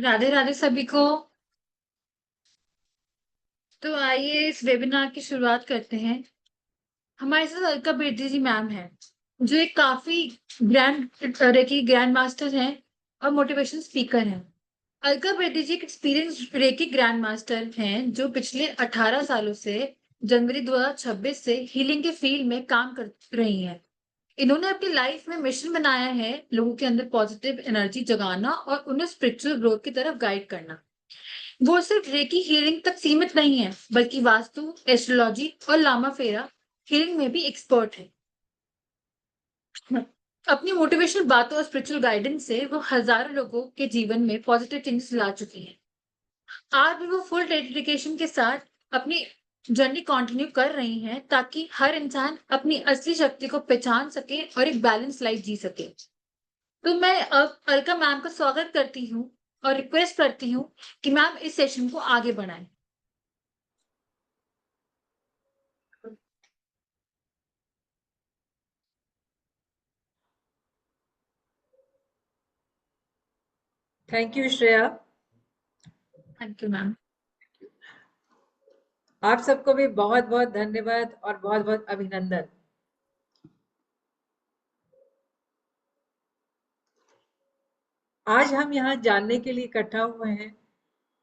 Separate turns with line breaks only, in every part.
राधे राधे सभी को। तो आइए इस वेबिनार की शुरुआत करते हैं। हमारे साथ अलका बेदी जी मैम हैं, जो एक काफी ग्रैंड मास्टर हैं और मोटिवेशन स्पीकर हैं। अलका बेदी जी एक एक्सपीरियंस रेकी ग्रैंड मास्टर हैं, जो पिछले 18 सालों से जनवरी 2026 से हीलिंग के फील्ड में काम कर रही हैं। इन्होंने अपनी लाइफ में मिशन बनाया है लोगों के अंदर पॉजिटिव एनर्जी जगाना और उन्हें स्पिरिचुअल ग्रोथ की तरफ गाइड करना। वो सिर्फ रेकी हीलिंग तक सीमित नहीं है, बल्कि वास्तु, एस्ट्रोलॉजी और लामा फेरा हीलिंग में भी एक्सपर्ट है। अपनी मोटिवेशनल बातों और स्पिरिचुअल गाइडेंस से वो हजारों लोगों के जीवन में पॉजिटिव चेंजेस ला चुकी हैं। आज भी वो फुल डेडिकेशन के साथ अपनी जर्नी कंटिन्यू कर रही हैं, ताकि हर इंसान अपनी असली शक्ति को पहचान सके और एक बैलेंस लाइफ जी सके। तो मैं अब अलका मैम का स्वागत करती हूँ और रिक्वेस्ट करती हूँ कि मैम इस सेशन को आगे बढ़ाएं।
Thank you Shreya.
Thank you ma'am.
आप सबको भी बहुत बहुत धन्यवाद और बहुत बहुत अभिनंदन। आज हम यहाँ जानने के लिए इकट्ठा हुए हैं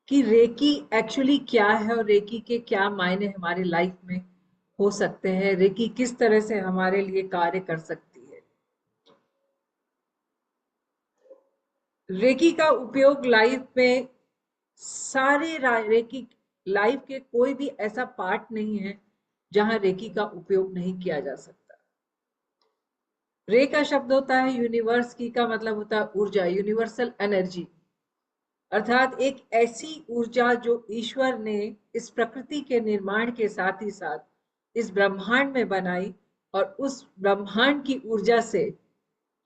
कि रेकी एक्चुअली क्या है और रेकी के क्या मायने हमारी लाइफ में हो सकते हैं, रेकी किस तरह से हमारे लिए कार्य कर सकती है। रेकी का उपयोग लाइफ में रेकी लाइफ के कोई भी ऐसा पार्ट नहीं है जहां रेकी का उपयोग नहीं किया जा सकता। रे का शब्द होता है यूनिवर्स, की का मतलब होता है ऊर्जा, यूनिवर्सल एनर्जी, अर्थात एक ऐसी ऊर्जा जो ईश्वर ने इस प्रकृति के निर्माण के साथ ही साथ इस ब्रह्मांड में बनाई, और उस ब्रह्मांड की ऊर्जा से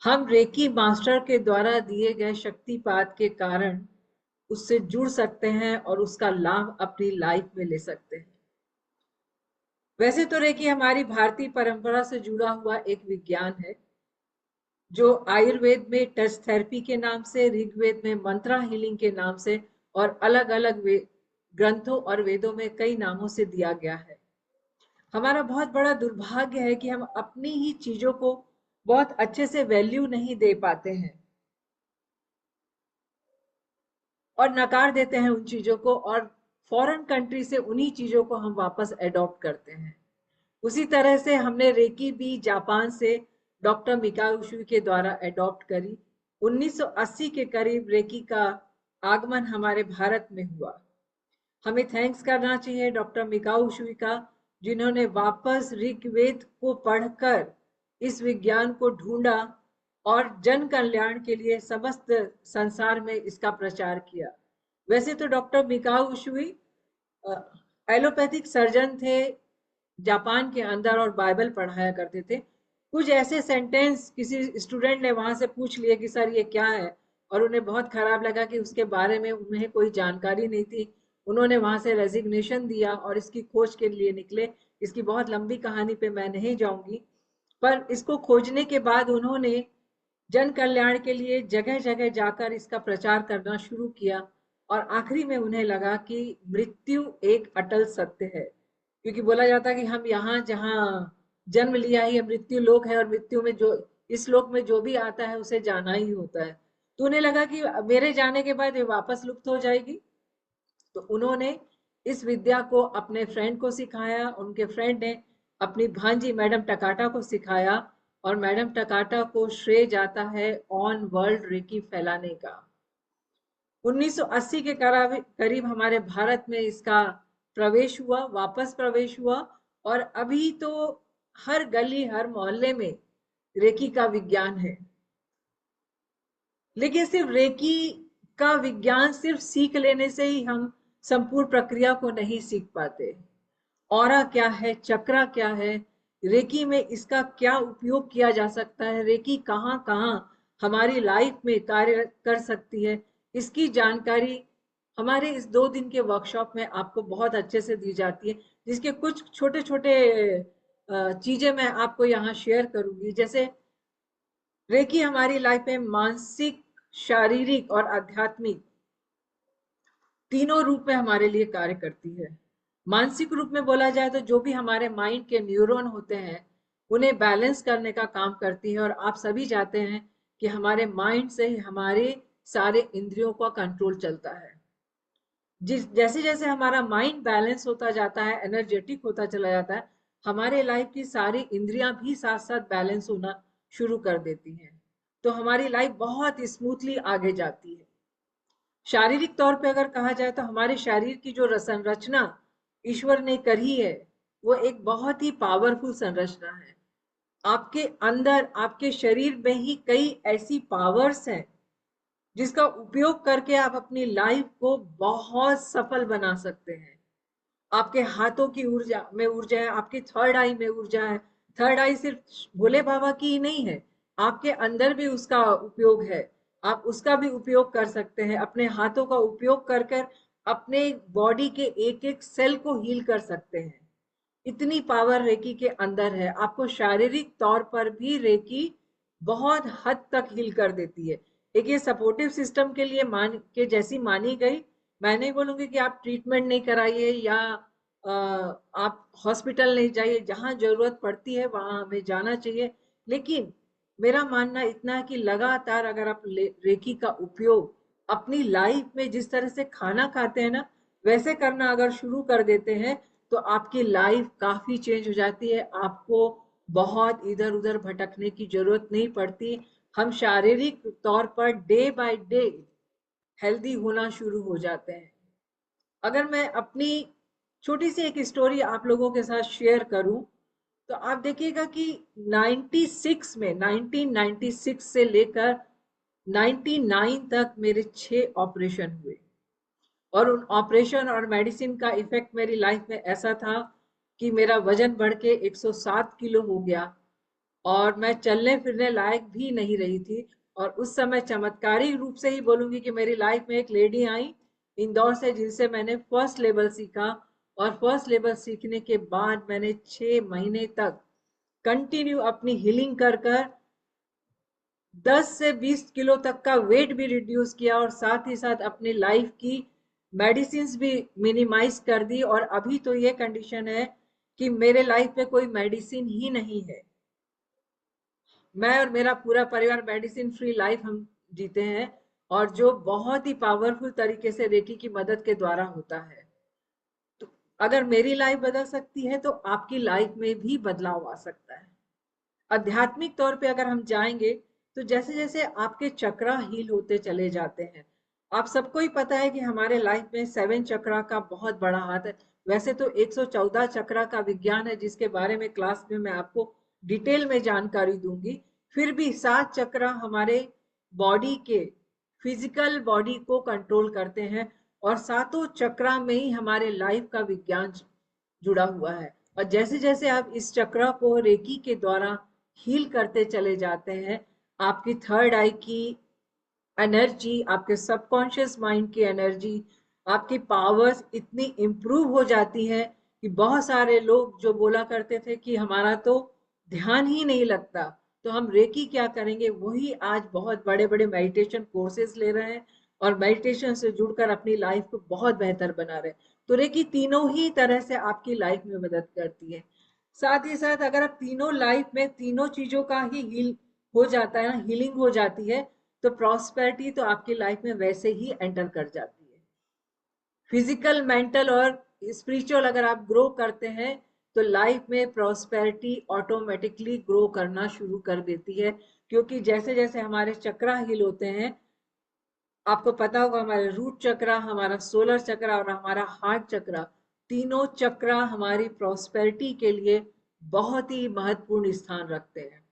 हम रेकी मास्टर के द्वारा दिए गए शक्तिपात के कारण उससे जुड़ सकते हैं और उसका लाभ अपनी लाइफ में ले सकते हैं। वैसे तो रेकी हमारी भारतीय परंपरा से जुड़ा हुआ एक विज्ञान है, जो आयुर्वेद में टच थेरेपी के नाम से, ऋग्वेद में मंत्रा हीलिंग के नाम से और अलग अलग ग्रंथों और वेदों में कई नामों से दिया गया है। हमारा बहुत बड़ा दुर्भाग्य है कि हम अपनी ही चीजों को बहुत अच्छे से वैल्यू नहीं दे पाते हैं और नकार देते हैं उन चीजों को, और फॉरेन कंट्री से उन्हीं चीजों को हम वापस अडॉप्ट करते हैं। उसी तरह से हमने रेकी भी जापान से डॉक्टर मिकाओ उशुई के द्वारा अडॉप्ट करी। 1980 के करीब रेकी का आगमन हमारे भारत में हुआ। हमें थैंक्स करना चाहिए डॉक्टर मिकाओ उशुई का, जिन्होंने वापस ऋग्वेद को पढ़कर इस विज्ञान को ढूंढा और जन कल्याण के लिए समस्त संसार में इसका प्रचार किया। वैसे तो डॉक्टर मिकाओ उशुई एलोपैथिक सर्जन थे, जापान के अंदर, और बाइबल पढ़ाया करते थे। कुछ ऐसे सेंटेंस किसी स्टूडेंट ने वहां से पूछ लिए कि सर ये क्या है, और उन्हें बहुत खराब लगा कि उसके बारे में उन्हें कोई जानकारी नहीं थी। उन्होंने वहां से रेजिग्नेशन दिया और इसकी खोज के लिए निकले। इसकी बहुत लंबी कहानी पे मैं नहीं जाऊंगी, पर इसको खोजने के बाद उन्होंने जन कल्याण के लिए जगह जगह जाकर इसका प्रचार करना शुरू किया, और आखिरी में उन्हें लगा कि मृत्यु एक अटल सत्य है, क्योंकि बोला जाता है कि हम यहाँ जहाँ जन्म लिया है ये मृत्यु लोक है, और मृत्यु में जो इस लोक में जो भी आता है उसे जाना ही होता है। तो उन्हें लगा कि मेरे जाने के बाद ये वापस लुप्त हो जाएगी। तो उन्होंने इस विद्या को अपने फ्रेंड को सिखाया, उनके फ्रेंड ने अपनी भांजी मैडम टकाटा को सिखाया, और मैडम टकाटा को श्रेय जाता है ऑन वर्ल्ड रेकी फैलाने का। 1980 के करीब हमारे भारत में इसका प्रवेश हुआ, वापस प्रवेश हुआ, और अभी तो हर गली हर मोहल्ले में रेकी का विज्ञान है। लेकिन सिर्फ रेकी का विज्ञान सिर्फ सीख लेने से ही हम संपूर्ण प्रक्रिया को नहीं सीख पाते। ऑरा क्या है, चक्रा क्या है, रेकी में इसका क्या उपयोग किया जा सकता है, रेकी कहाँ कहाँ हमारी लाइफ में कार्य कर सकती है, इसकी जानकारी हमारे इस 2 दिन के वर्कशॉप में आपको बहुत अच्छे से दी जाती है, जिसके कुछ छोटे छोटे चीजें मैं आपको यहाँ शेयर करूंगी। जैसे रेकी हमारी लाइफ में मानसिक, शारीरिक और आध्यात्मिक तीनों रूप में हमारे लिए कार्य करती है। मानसिक रूप में बोला जाए तो जो भी हमारे माइंड के न्यूरॉन होते हैं उन्हें बैलेंस करने का काम करती है, और आप सभी जानते हैं कि हमारे माइंड से ही हमारे सारे इंद्रियों का कंट्रोल चलता है। जिस जैसे जैसे हमारा माइंड बैलेंस होता जाता है, एनर्जेटिक होता चला जाता है, हमारे लाइफ की सारी इंद्रियां भी साथ साथ बैलेंस होना शुरू कर देती हैं। तो हमारी लाइफ बहुत स्मूथली आगे जाती है। शारीरिक तौर पे अगर कहा जाए तो हमारे शरीर की जो संरचना ईश्वर ने करी है वो एक बहुत ही पावरफुल संरचना है। आपके अंदर, आपके शरीर में ही कई ऐसी पावर्स हैं जिसका उपयोग करके आप अपनी लाइफ को बहुत सफल बना सकते हैं। आपके हाथों की ऊर्जा में ऊर्जा है, आपकी थर्ड आई में ऊर्जा है। थर्ड आई सिर्फ भोले बाबा की ही नहीं है, आपके अंदर भी उसका उपयोग है। आप उसका भी उपयोग कर सकते हैं, अपने हाथों का उपयोग कर कर अपने बॉडी के एक एक सेल को हील कर सकते हैं। इतनी पावर रेकी के अंदर है। आपको शारीरिक तौर पर भी रेकी बहुत हद तक हील कर देती है। एक ये सपोर्टिव सिस्टम के लिए मान के जैसी मानी गई। मैं नहीं बोलूंगी कि आप ट्रीटमेंट नहीं कराइए या आप हॉस्पिटल नहीं जाइए, जहां जरूरत पड़ती है वहां हमें जाना चाहिए। लेकिन मेरा मानना इतना है कि लगातार अगर आप रेकी का उपयोग अपनी लाइफ में जिस तरह से खाना खाते हैं ना वैसे करना अगर शुरू कर देते हैं तो आपकी लाइफ काफी चेंज हो जाती है। आपको बहुत इधर उधर भटकने की जरूरत नहीं पड़ती। हम शारीरिक तौर per day by day healthy होना शुरू हो जाते हैं। अगर मैं अपनी छोटी सी एक स्टोरी आप लोगों के साथ शेयर करूं तो आप देखिएगा कि 1996 से लेकर 99 तक मेरे 6 ऑपरेशन हुए, और उन ऑपरेशन और मेडिसिन का इफेक्ट मेरी लाइफ में ऐसा था कि मेरा वजन बढ़ के 107 किलो हो गया, और मैं चलने फिरने लायक भी नहीं रही थी। और उस समय चमत्कारी रूप से ही बोलूंगी कि मेरी लाइफ में एक लेडी आई इंदौर से जिनसे मैंने फर्स्ट लेवल सीखा, और फर्स्ट लेवल सीखने के बाद मैंने 6 महीने तक कंटिन्यू अपनी हीलिंग कर कर 10 से 20 किलो तक का वेट भी रिड्यूस किया, और साथ ही साथ अपनी लाइफ की मेडिसिन भी मिनिमाइज कर दी। और अभी तो ये कंडीशन है कि मेरे लाइफ में कोई मेडिसिन ही नहीं है। मैं और मेरा पूरा परिवार मेडिसिन फ्री लाइफ हम जीते हैं, और जो बहुत ही पावरफुल तरीके से रेकी की मदद के द्वारा होता है। तो अगर मेरी लाइफ बदल सकती है तो आपकी लाइफ में भी बदलाव आ सकता है। आध्यात्मिक तौर पे अगर हम जाएंगे तो जैसे जैसे आपके चक्रा हील होते चले जाते हैं, आप सबको ही पता है कि हमारे लाइफ में 7 चक्रा का बहुत बड़ा हाथ है। वैसे तो 114 चक्रा का विज्ञान है जिसके बारे में क्लास में मैं आपको डिटेल में जानकारी दूंगी। फिर भी 7 चक्रा हमारे बॉडी के फिजिकल बॉडी को कंट्रोल करते हैं, और सातों चक्रा में ही हमारे लाइफ का विज्ञान जुड़ा हुआ है। और जैसे जैसे आप इस चक्र को रेकी के द्वारा हील करते चले जाते हैं, आपकी थर्ड आई की एनर्जी, आपके सबकॉन्शियस माइंड की एनर्जी, आपकी पावर्स इतनी इम्प्रूव हो जाती है कि बहुत सारे लोग जो बोला करते थे कि हमारा तो ध्यान ही नहीं लगता, तो हम रेकी क्या करेंगे, वही आज बहुत बड़े बड़े मेडिटेशन कोर्सेज ले रहे हैं और मेडिटेशन से जुड़कर अपनी लाइफ को बहुत बेहतर बना रहे हैं। तो रेकी तीनों ही तरह से आपकी लाइफ में मदद करती है। साथ ही साथ अगर आप तीनों लाइफ में तीनों चीजों का ही हील हो जाता है ना, हीलिंग हो जाती है, तो प्रॉस्पेरिटी तो आपकी लाइफ में वैसे ही एंटर कर जाती है। फिजिकल, मेंटल और स्पिरिचुअल अगर आप ग्रो करते हैं तो लाइफ में प्रॉस्पेरिटी ऑटोमेटिकली ग्रो करना शुरू कर देती है। क्योंकि जैसे जैसे हमारे चक्रा हील होते हैं, आपको पता होगा हमारे रूट चक्रा, हमारा सोलर चक्रा और हमारा हार्ट चक्रा, तीनों चक्रा हमारी प्रॉस्पेरिटी के लिए बहुत ही महत्वपूर्ण स्थान रखते हैं।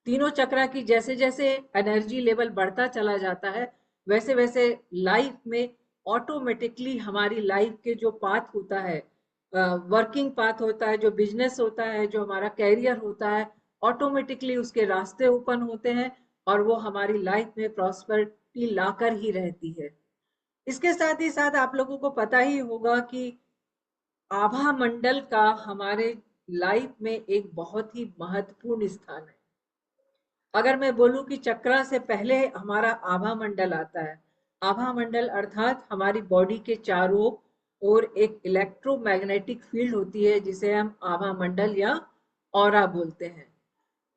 तीनों चक्रा की जैसे जैसे एनर्जी लेवल बढ़ता चला जाता है वैसे वैसे लाइफ में ऑटोमेटिकली हमारी लाइफ के जो पाथ होता है, वर्किंग पाथ होता है, जो बिजनेस होता है, जो हमारा कैरियर होता है, ऑटोमेटिकली उसके रास्ते ओपन होते हैं, और वो हमारी लाइफ में प्रॉस्पेरिटी लाकर ही रहती है। इसके साथ ही साथ आप लोगों को पता ही होगा कि आभा मंडल का हमारे लाइफ में एक बहुत ही महत्वपूर्ण स्थान है। अगर मैं बोलूं कि चक्रा से पहले हमारा आभा मंडल आता है, आभा मंडल अर्थात हमारी बॉडी के चारों ओर एक इलेक्ट्रोमैग्नेटिक फील्ड होती है जिसे हम आभा मंडल या ऑरा बोलते हैं।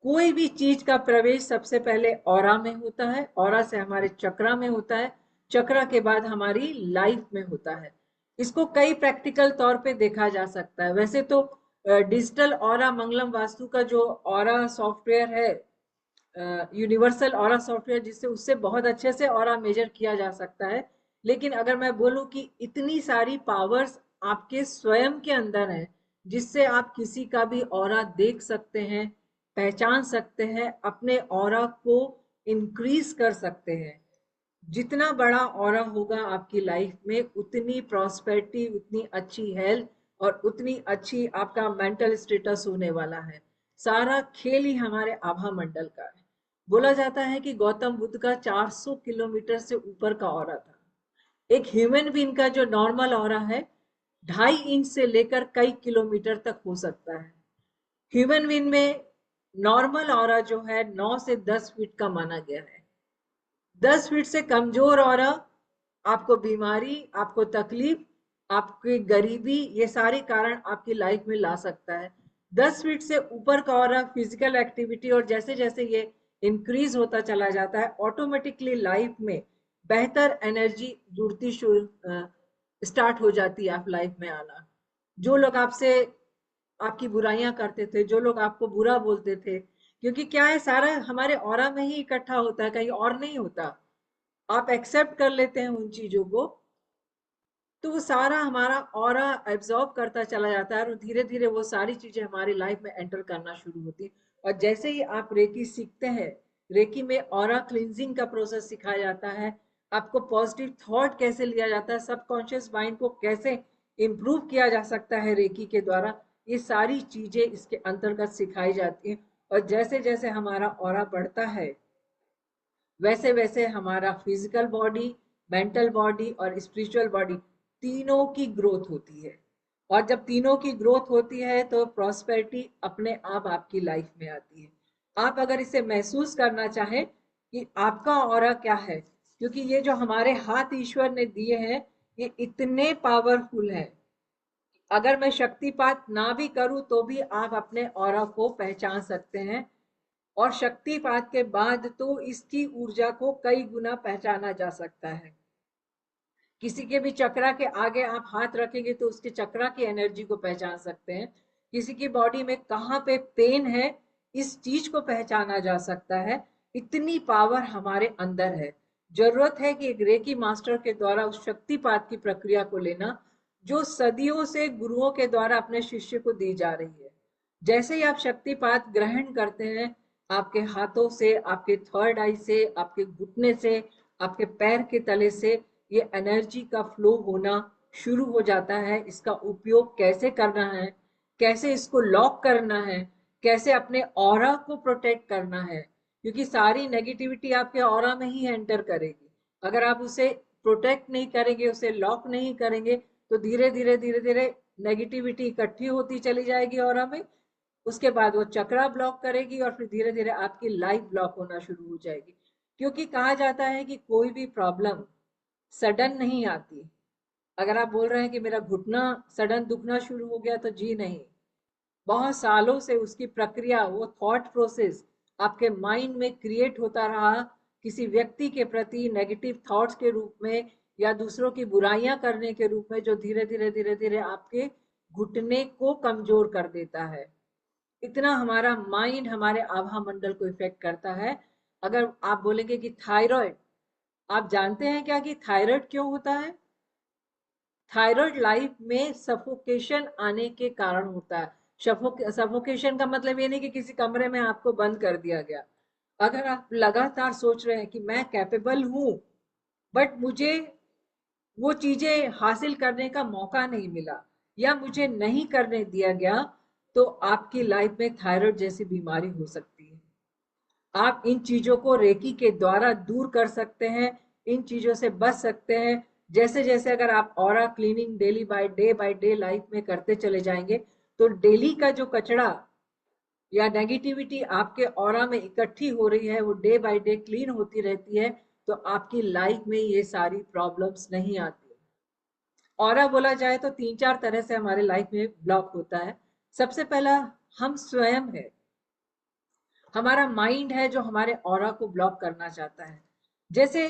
कोई भी चीज का प्रवेश सबसे पहले ऑरा में होता है, ऑरा से हमारे चक्रा में होता है, चक्रा के बाद हमारी लाइफ में होता है। इसको कई प्रैक्टिकल तौर पे देखा जा सकता है। वैसे तो डिजिटल ऑरा मंगलम वास्तु का जो ऑरा सॉफ्टवेयर है, यूनिवर्सल ऑरा सॉफ्टवेयर, जिससे उससे बहुत अच्छे से ऑरा मेजर किया जा सकता है। लेकिन अगर मैं बोलूं कि इतनी सारी पावर्स आपके स्वयं के अंदर है जिससे आप किसी का भी ऑरा देख सकते हैं, पहचान सकते हैं, अपने ऑरा को इंक्रीज कर सकते हैं। जितना बड़ा ऑरा होगा आपकी लाइफ में उतनी प्रॉस्पेरिटी, उतनी अच्छी हेल्थ और उतनी अच्छी आपका मेंटल स्टेटस होने वाला है। सारा खेल ही हमारे आभा मंडल का है। बोला जाता है कि गौतम बुद्ध का 400 किलोमीटर से ऊपर का ऑरा था। एक ह्यूमन बीइंग का जो नॉर्मल ऑरा है 2.5 इंच से लेकर कई किलोमीटर तक हो सकता है। ह्यूमन बीइंग में नॉर्मल ऑरा जो है 9 से 10 फीट का माना गया है। 10 फीट से कमजोर ऑरा आपको बीमारी, आपको तकलीफ, आपकी गरीबी, ये सारे कारण आपकी लाइफ में ला सकता है। 10 फीट से ऊपर का ऑरा फिजिकल एक्टिविटी, और जैसे जैसे ये इंक्रीज होता चला जाता है ऑटोमेटिकली लाइफ में बेहतर एनर्जी जुड़ती स्टार्ट हो जाती है आप लाइफ में आना। जो लोग आपसे आपकी बुराइयां करते थे, जो लोग आपको बुरा बोलते थे, क्योंकि क्या है सारा हमारे ऑरा में ही इकट्ठा होता है, कहीं और नहीं होता। आप एक्सेप्ट कर लेते हैं उन चीजों को, तो वो सारा हमारा ऑरा एब्जॉर्ब करता चला जाता है और धीरे धीरे वो सारी चीजें हमारी लाइफ में एंटर करना शुरू होती है। और जैसे ही आप रेकी सीखते हैं, रेकी में ऑरा क्लींजिंग का प्रोसेस सिखाया जाता है, आपको पॉजिटिव थॉट कैसे लिया जाता है, सबकॉन्शियस माइंड को कैसे इम्प्रूव किया जा सकता है रेकी के द्वारा, ये सारी चीजें इसके अंतर्गत सिखाई जाती हैं। और जैसे जैसे हमारा ऑरा बढ़ता है वैसे वैसे हमारा फिजिकल बॉडी, मेंटल बॉडी और स्पिरिचुअल बॉडी तीनों की ग्रोथ होती है। और जब तीनों की ग्रोथ होती है तो प्रॉस्पेरिटी अपने आप आपकी लाइफ में आती है। आप अगर इसे महसूस करना चाहें कि आपका ऑरा क्या है, क्योंकि ये जो हमारे हाथ ईश्वर ने दिए हैं ये इतने पावरफुल हैं, अगर मैं शक्तिपात ना भी करूं तो भी आप अपने ऑरा को पहचान सकते हैं। और शक्तिपात के बाद तो इसकी ऊर्जा को कई गुना पहचाना जा सकता है। किसी के भी चक्रा के आगे आप हाथ रखेंगे तो उसके चक्रा की एनर्जी को पहचान सकते हैं। किसी की बॉडी में कहाँ पे पेन है इस चीज को पहचाना जा सकता है। इतनी पावर हमारे अंदर है। जरूरत है कि एक रेकी मास्टर के द्वारा उस शक्तिपात की प्रक्रिया को लेना जो सदियों से गुरुओं के द्वारा अपने शिष्य को दी जा रही है। जैसे ही आप शक्तिपात ग्रहण करते हैं, आपके हाथों से, आपके थर्ड आई से, आपके घुटने से, आपके पैर के तले से ये एनर्जी का फ्लो होना शुरू हो जाता है। इसका उपयोग कैसे करना है, कैसे इसको लॉक करना है, कैसे अपने ऑरा को प्रोटेक्ट करना है, क्योंकि सारी नेगेटिविटी आपके ऑरा में ही एंटर करेगी। अगर आप उसे प्रोटेक्ट नहीं करेंगे, उसे लॉक नहीं करेंगे, तो धीरे धीरे धीरे धीरे नेगेटिविटी इकट्ठी होती चली जाएगी ऑरा में। उसके बाद वो चक्रा ब्लॉक करेगी और फिर धीरे धीरे आपकी लाइफ ब्लॉक होना शुरू हो जाएगी। क्योंकि कहा जाता है कि कोई भी प्रॉब्लम सडन नहीं आती। अगर आप बोल रहे हैं कि मेरा घुटना सडन दुखना शुरू हो गया, तो जी नहीं, बहुत सालों से उसकी प्रक्रिया, वो थॉट प्रोसेस आपके माइंड में क्रिएट होता रहा, किसी व्यक्ति के प्रति नेगेटिव थॉट्स के रूप में या दूसरों की बुराइयां करने के रूप में, जो धीरे धीरे धीरे धीरे आपके घुटने को कमजोर कर देता है। इतना हमारा माइंड हमारे आभा मंडल को इफेक्ट करता है। अगर आप बोलेंगे कि थायराइड, आप जानते हैं क्या कि थायराइड क्यों होता है? थायराइड लाइफ में सफोकेशन आने के कारण होता है। सफोकेशन का मतलब ये नहीं कि किसी कमरे में आपको बंद कर दिया गया। अगर आप लगातार सोच रहे हैं कि मैं कैपेबल हूं बट मुझे वो चीजें हासिल करने का मौका नहीं मिला या मुझे नहीं करने दिया गया, तो आपकी लाइफ में थायराइड जैसी बीमारी हो सकती है। आप इन चीजों को रेकी के द्वारा दूर कर सकते हैं, इन चीजों से बच सकते हैं। जैसे जैसे अगर आप aura cleaning daily by day life में करते चले जाएंगे, तो डेली का जो कचरा या नेगेटिविटी आपके ऑरा में इकट्ठी हो रही है वो डे बाय डे क्लीन होती रहती है। तो आपकी लाइफ में ये सारी प्रॉब्लम्स नहीं आती। ऑरा बोला जाए तो 3-4 तरह से हमारे लाइफ में ब्लॉक होता है। सबसे पहला हम स्वयं है, हमारा माइंड है जो हमारे ऑरा को ब्लॉक करना चाहता है। जैसे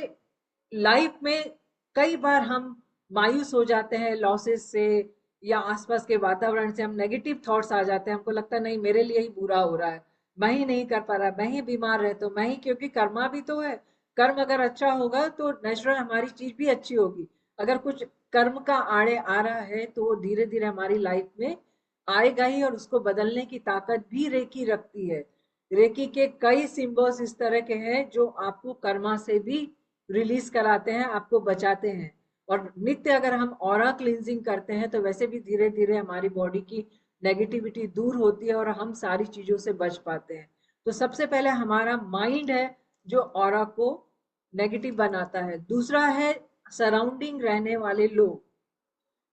लाइफ में कई बार हम मायूस हो जाते हैं लॉसेस से, या आसपास के वातावरण से हम नेगेटिव थॉट्स आ जाते हैं, हमको लगता है नहीं मेरे लिए ही बुरा हो रहा है, मैं ही नहीं कर पा रहा, मैं ही बीमार रहता हूँ, मैं ही, क्योंकि कर्मा भी तो है। कर्म अगर अच्छा होगा तो नेचुरल हमारी चीज भी अच्छी होगी। अगर कुछ कर्म का आड़े आ रहा है तो वो धीरे धीरे हमारी लाइफ में आएगा ही, और उसको बदलने की ताकत भी रेकी रखती है। रेकी के कई सिंबल्स इस तरह के हैं जो आपको कर्मा से भी रिलीज कराते हैं, आपको बचाते हैं। और नित्य अगर हम ऑरा क्लींजिंग करते हैं तो वैसे भी धीरे धीरे हमारी बॉडी की नेगेटिविटी दूर होती है और हम सारी चीजों से बच पाते हैं। तो सबसे पहले हमारा माइंड है जो ऑरा को नेगेटिव बनाता है। दूसरा है सराउंडिंग रहने वाले लोग।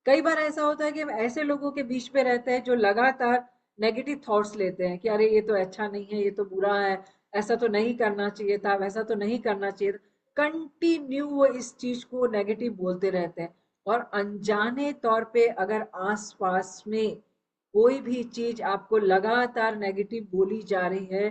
कई बार ऐसा होता है कि हम ऐसे लोगों के बीच में रहते हैं जो लगातार नेगेटिव थॉट्स लेते हैं कि अरे ये तो अच्छा नहीं है, ये तो बुरा है, ऐसा तो नहीं करना चाहिए था, वैसा तो नहीं करना चाहिए था। कंटिन्यू वो इस चीज को नेगेटिव बोलते रहते हैं। और अनजाने तौर पे अगर आसपास में कोई भी चीज आपको लगातार नेगेटिव बोली जा रही है,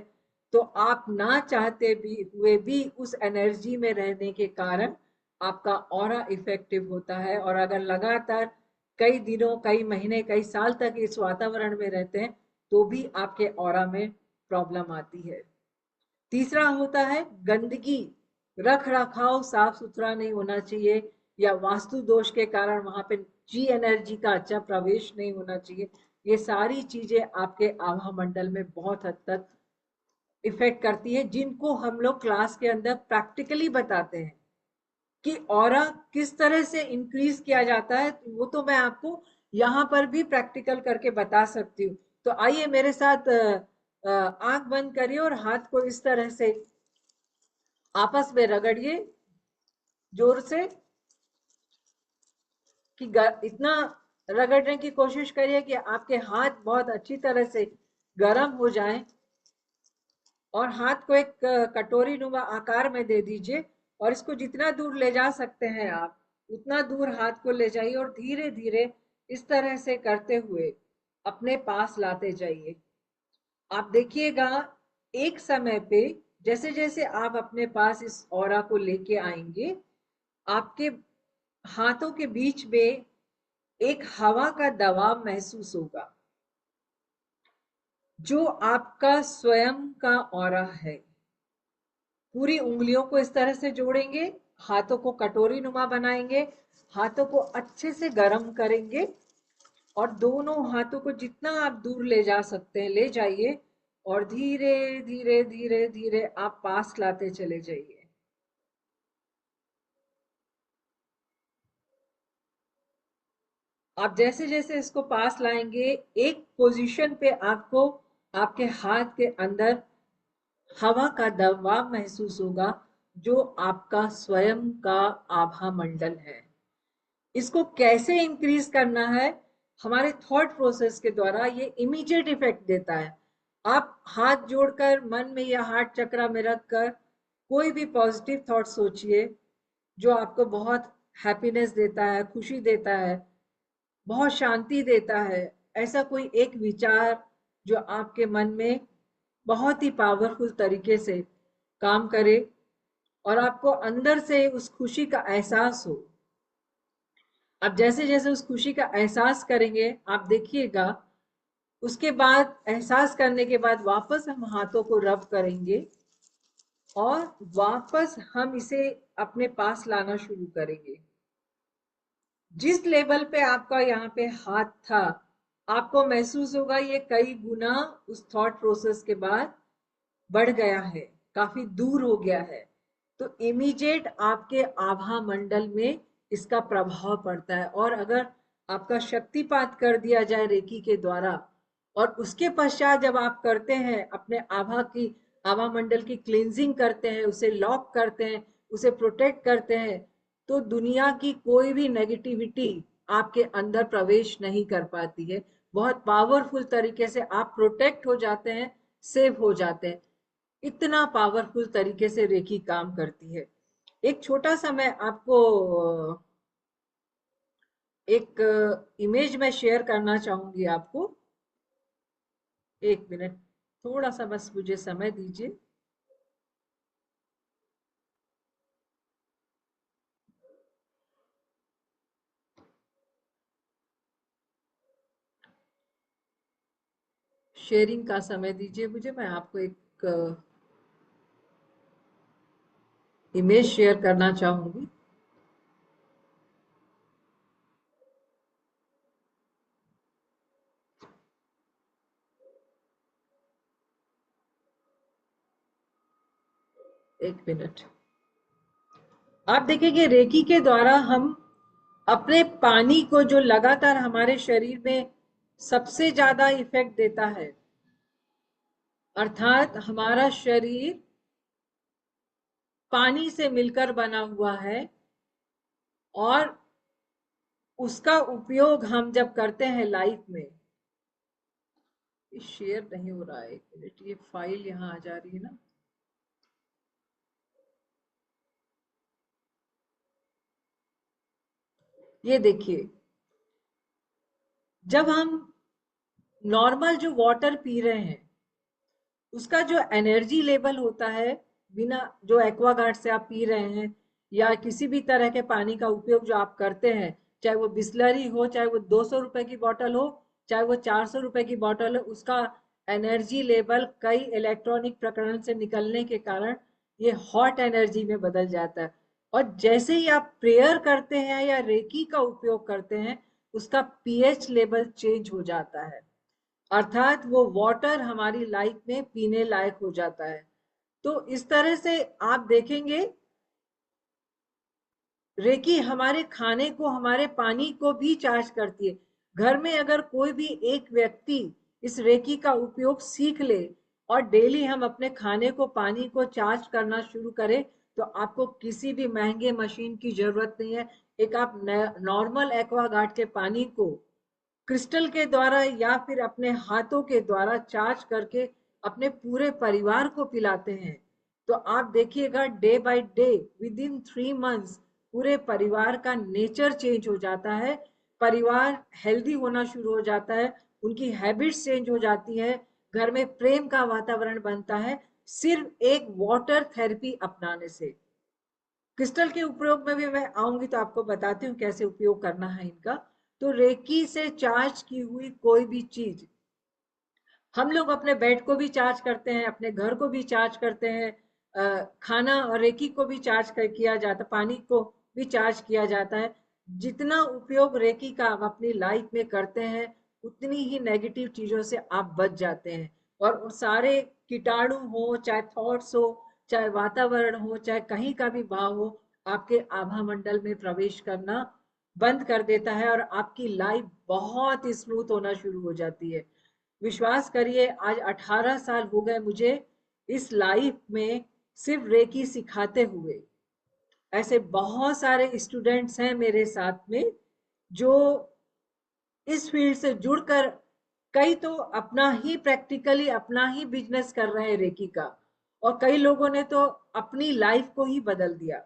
तो आप ना चाहते भी हुए भी उस एनर्जी में रहने के कारण आपका ऑरा इफेक्टिव होता है। और अगर लगातार कई दिनों, कई महीने, कई साल तक इस वातावरण में रहते हैं तो भी आपके ऑरा में प्रॉब्लम आती है। तीसरा होता है गंदगी, रख रखाव साफ सुथरा नहीं होना चाहिए, या वास्तु दोष के कारण वहां पे जी एनर्जी का अच्छा प्रवेश नहीं होना चाहिए। ये सारी चीजें आपके आभा मंडल में बहुत हद तक इफेक्ट करती है, जिनको हम लोग क्लास के अंदर प्रैक्टिकली बताते हैं कि ऑरा किस तरह से इंक्रीज किया जाता है। वो तो मैं आपको यहाँ पर भी प्रैक्टिकल करके बता सकती हूँ। तो आइए मेरे साथ आंख बंद करिए और हाथ को इस तरह से आपस में रगड़िए जोर से, कि इतना रगड़ने की कोशिश करिए कि आपके हाथ बहुत अच्छी तरह से गर्म हो जाएं। और हाथ को एक कटोरी नुमा आकार में दे दीजिए, और इसको जितना दूर ले जा सकते हैं आप उतना दूर हाथ को ले जाइए, और धीरे धीरे इस तरह से करते हुए अपने पास लाते जाइए। आप देखिएगा एक समय पे जैसे जैसे आप अपने पास इस ऑरा को लेके आएंगे, आपके हाथों के बीच में एक हवा का दबाव महसूस होगा जो आपका स्वयं का ऑरा है। पूरी उंगलियों को इस तरह से जोड़ेंगे, हाथों को कटोरी नुमा बनाएंगे, हाथों को अच्छे से गर्म करेंगे, और दोनों हाथों को जितना आप दूर ले जा सकते हैं ले जाइए, और धीरे धीरे धीरे धीरे आप पास लाते चले जाइए। आप जैसे जैसे इसको पास लाएंगे, एक पोजीशन पे आपको आपके हाथ के अंदर हवा का दबाव महसूस होगा जो आपका स्वयं का आभा मंडल है। इसको कैसे इंक्रीज करना है? हमारे थॉट प्रोसेस के द्वारा ये इमीडिएट इफेक्ट देता है। आप हाथ जोड़कर मन में या हार्ट चक्रा में रखकर कोई भी पॉजिटिव थॉट सोचिए जो आपको बहुत हैप्पीनेस देता है, खुशी देता है, बहुत शांति देता है। ऐसा कोई एक विचार जो आपके मन में बहुत ही पावरफुल तरीके से काम करे और आपको अंदर से उस खुशी का एहसास हो। अब जैसे जैसे उस खुशी का एहसास करेंगे आप देखिएगा, उसके बाद एहसास करने के बाद वापस हम हाथों को रब करेंगे और वापस हम इसे अपने पास लाना शुरू करेंगे। जिस लेवल पे आपका यहाँ पे हाथ था, आपको महसूस होगा ये कई गुना उस थॉट प्रोसेस के बाद बढ़ गया है, काफी दूर हो गया है। तो इमीडिएट आपके आभा मंडल में इसका प्रभाव पड़ता है। और अगर आपका शक्तिपात कर दिया जाए रेकी के द्वारा, और उसके पश्चात जब आप करते हैं अपने आभा मंडल की क्लींजिंग करते हैं, उसे लॉक करते हैं, उसे प्रोटेक्ट करते हैं, तो दुनिया की कोई भी नेगेटिविटी आपके अंदर प्रवेश नहीं कर पाती है। बहुत पावरफुल तरीके से आप प्रोटेक्ट हो जाते हैं, सेव हो जाते हैं। इतना पावरफुल तरीके से रेकी काम करती है। एक छोटा सा मैं आपको एक इमेज में शेयर करना चाहूंगी आपको। एक मिनट, थोड़ा सा बस मुझे समय दीजिए। शेयरिंग का समय दीजिए मुझे, मैं आपको एक इमेज शेयर करना चाहूंगी। एक मिनट। आप देखेंगे रेकी के द्वारा हम अपने पानी को, जो लगातार हमारे शरीर में सबसे ज्यादा इफेक्ट देता है, अर्थात हमारा शरीर पानी से मिलकर बना हुआ है, और उसका उपयोग हम जब करते हैं लाइफ में। शेयर नहीं हो रहा है, एक मिनट, ये फाइल यहाँ आ जा रही है ना। ये देखिए, जब हम नॉर्मल जो वाटर पी रहे हैं, उसका जो एनर्जी लेवल होता है, बिना जो एक्वागार्ड से आप पी रहे हैं या किसी भी तरह के पानी का उपयोग जो आप करते हैं, चाहे वो बिस्लरी हो, चाहे वो 200 रुपए की बोतल हो, चाहे वो 400 रुपए की बोतल हो, उसका एनर्जी लेवल कई इलेक्ट्रॉनिक प्रकरण से निकलने के कारण ये हॉट एनर्जी में बदल जाता है। और जैसे ही आप प्रेयर करते हैं या रेकी का उपयोग करते हैं, उसका पीएच लेवल चेंज हो जाता है, अर्थात वो वाटर हमारी लाइफ में पीने लायक हो जाता है। तो इस तरह से आप देखेंगे, रेकी हमारे खाने को, हमारे पानी को भी चार्ज करती है। घर में अगर कोई भी एक व्यक्ति इस रेकी का उपयोग सीख ले और डेली हम अपने खाने को, पानी को चार्ज करना शुरू करें, तो आपको किसी भी महंगे मशीन की जरूरत नहीं है। एक आप नॉर्मल एक्वागार्ड के पानी को क्रिस्टल के द्वारा या फिर अपने हाथों के द्वारा चार्ज करके अपने पूरे परिवार को पिलाते हैं, तो आप देखिएगा day by day, with in 3 months, पूरे परिवार का नेचर चेंज हो जाता है। परिवार हेल्दी होना शुरू हो जाता है, उनकी हैबिट्स चेंज हो जाती है, घर में प्रेम का वातावरण बनता है, सिर्फ एक वाटर थेरेपी अपनाने से। क्रिस्टल के उपयोग में भी मैं आऊंगी तो आपको बताती हूँ कैसे उपयोग करना है इनका। तो रेकी से चार्ज की हुई कोई भी चीज, हम लोग अपने बेड को भी चार्ज करते हैं, अपने घर को भी चार्ज करते हैं, खाना और रेकी को भी चार्ज किया जाता है, पानी को भी चार्ज किया जाता है। जितना उपयोग रेकी का आप अपनी लाइफ में करते हैं, उतनी ही नेगेटिव चीजों से आप बच जाते हैं। और उन सारे कीटाणु हो, चाहे थॉट्स हो, चाहे वातावरण हो, चाहे कहीं का भी भाव हो, आपके आभा मंडल में प्रवेश करना बंद कर देता है, और आपकी लाइफ बहुत स्मूथ होना शुरू हो जाती है। विश्वास करिए, आज 18 साल हो गए मुझे इस लाइफ में सिर्फ रेकी सिखाते हुए। ऐसे बहुत सारे स्टूडेंट्स हैं मेरे साथ में जो इस फील्ड से जुड़कर, कई तो अपना ही प्रैक्टिकली अपना ही बिजनेस कर रहे हैं रेकी का, और कई लोगों ने तो अपनी लाइफ को ही बदल दिया।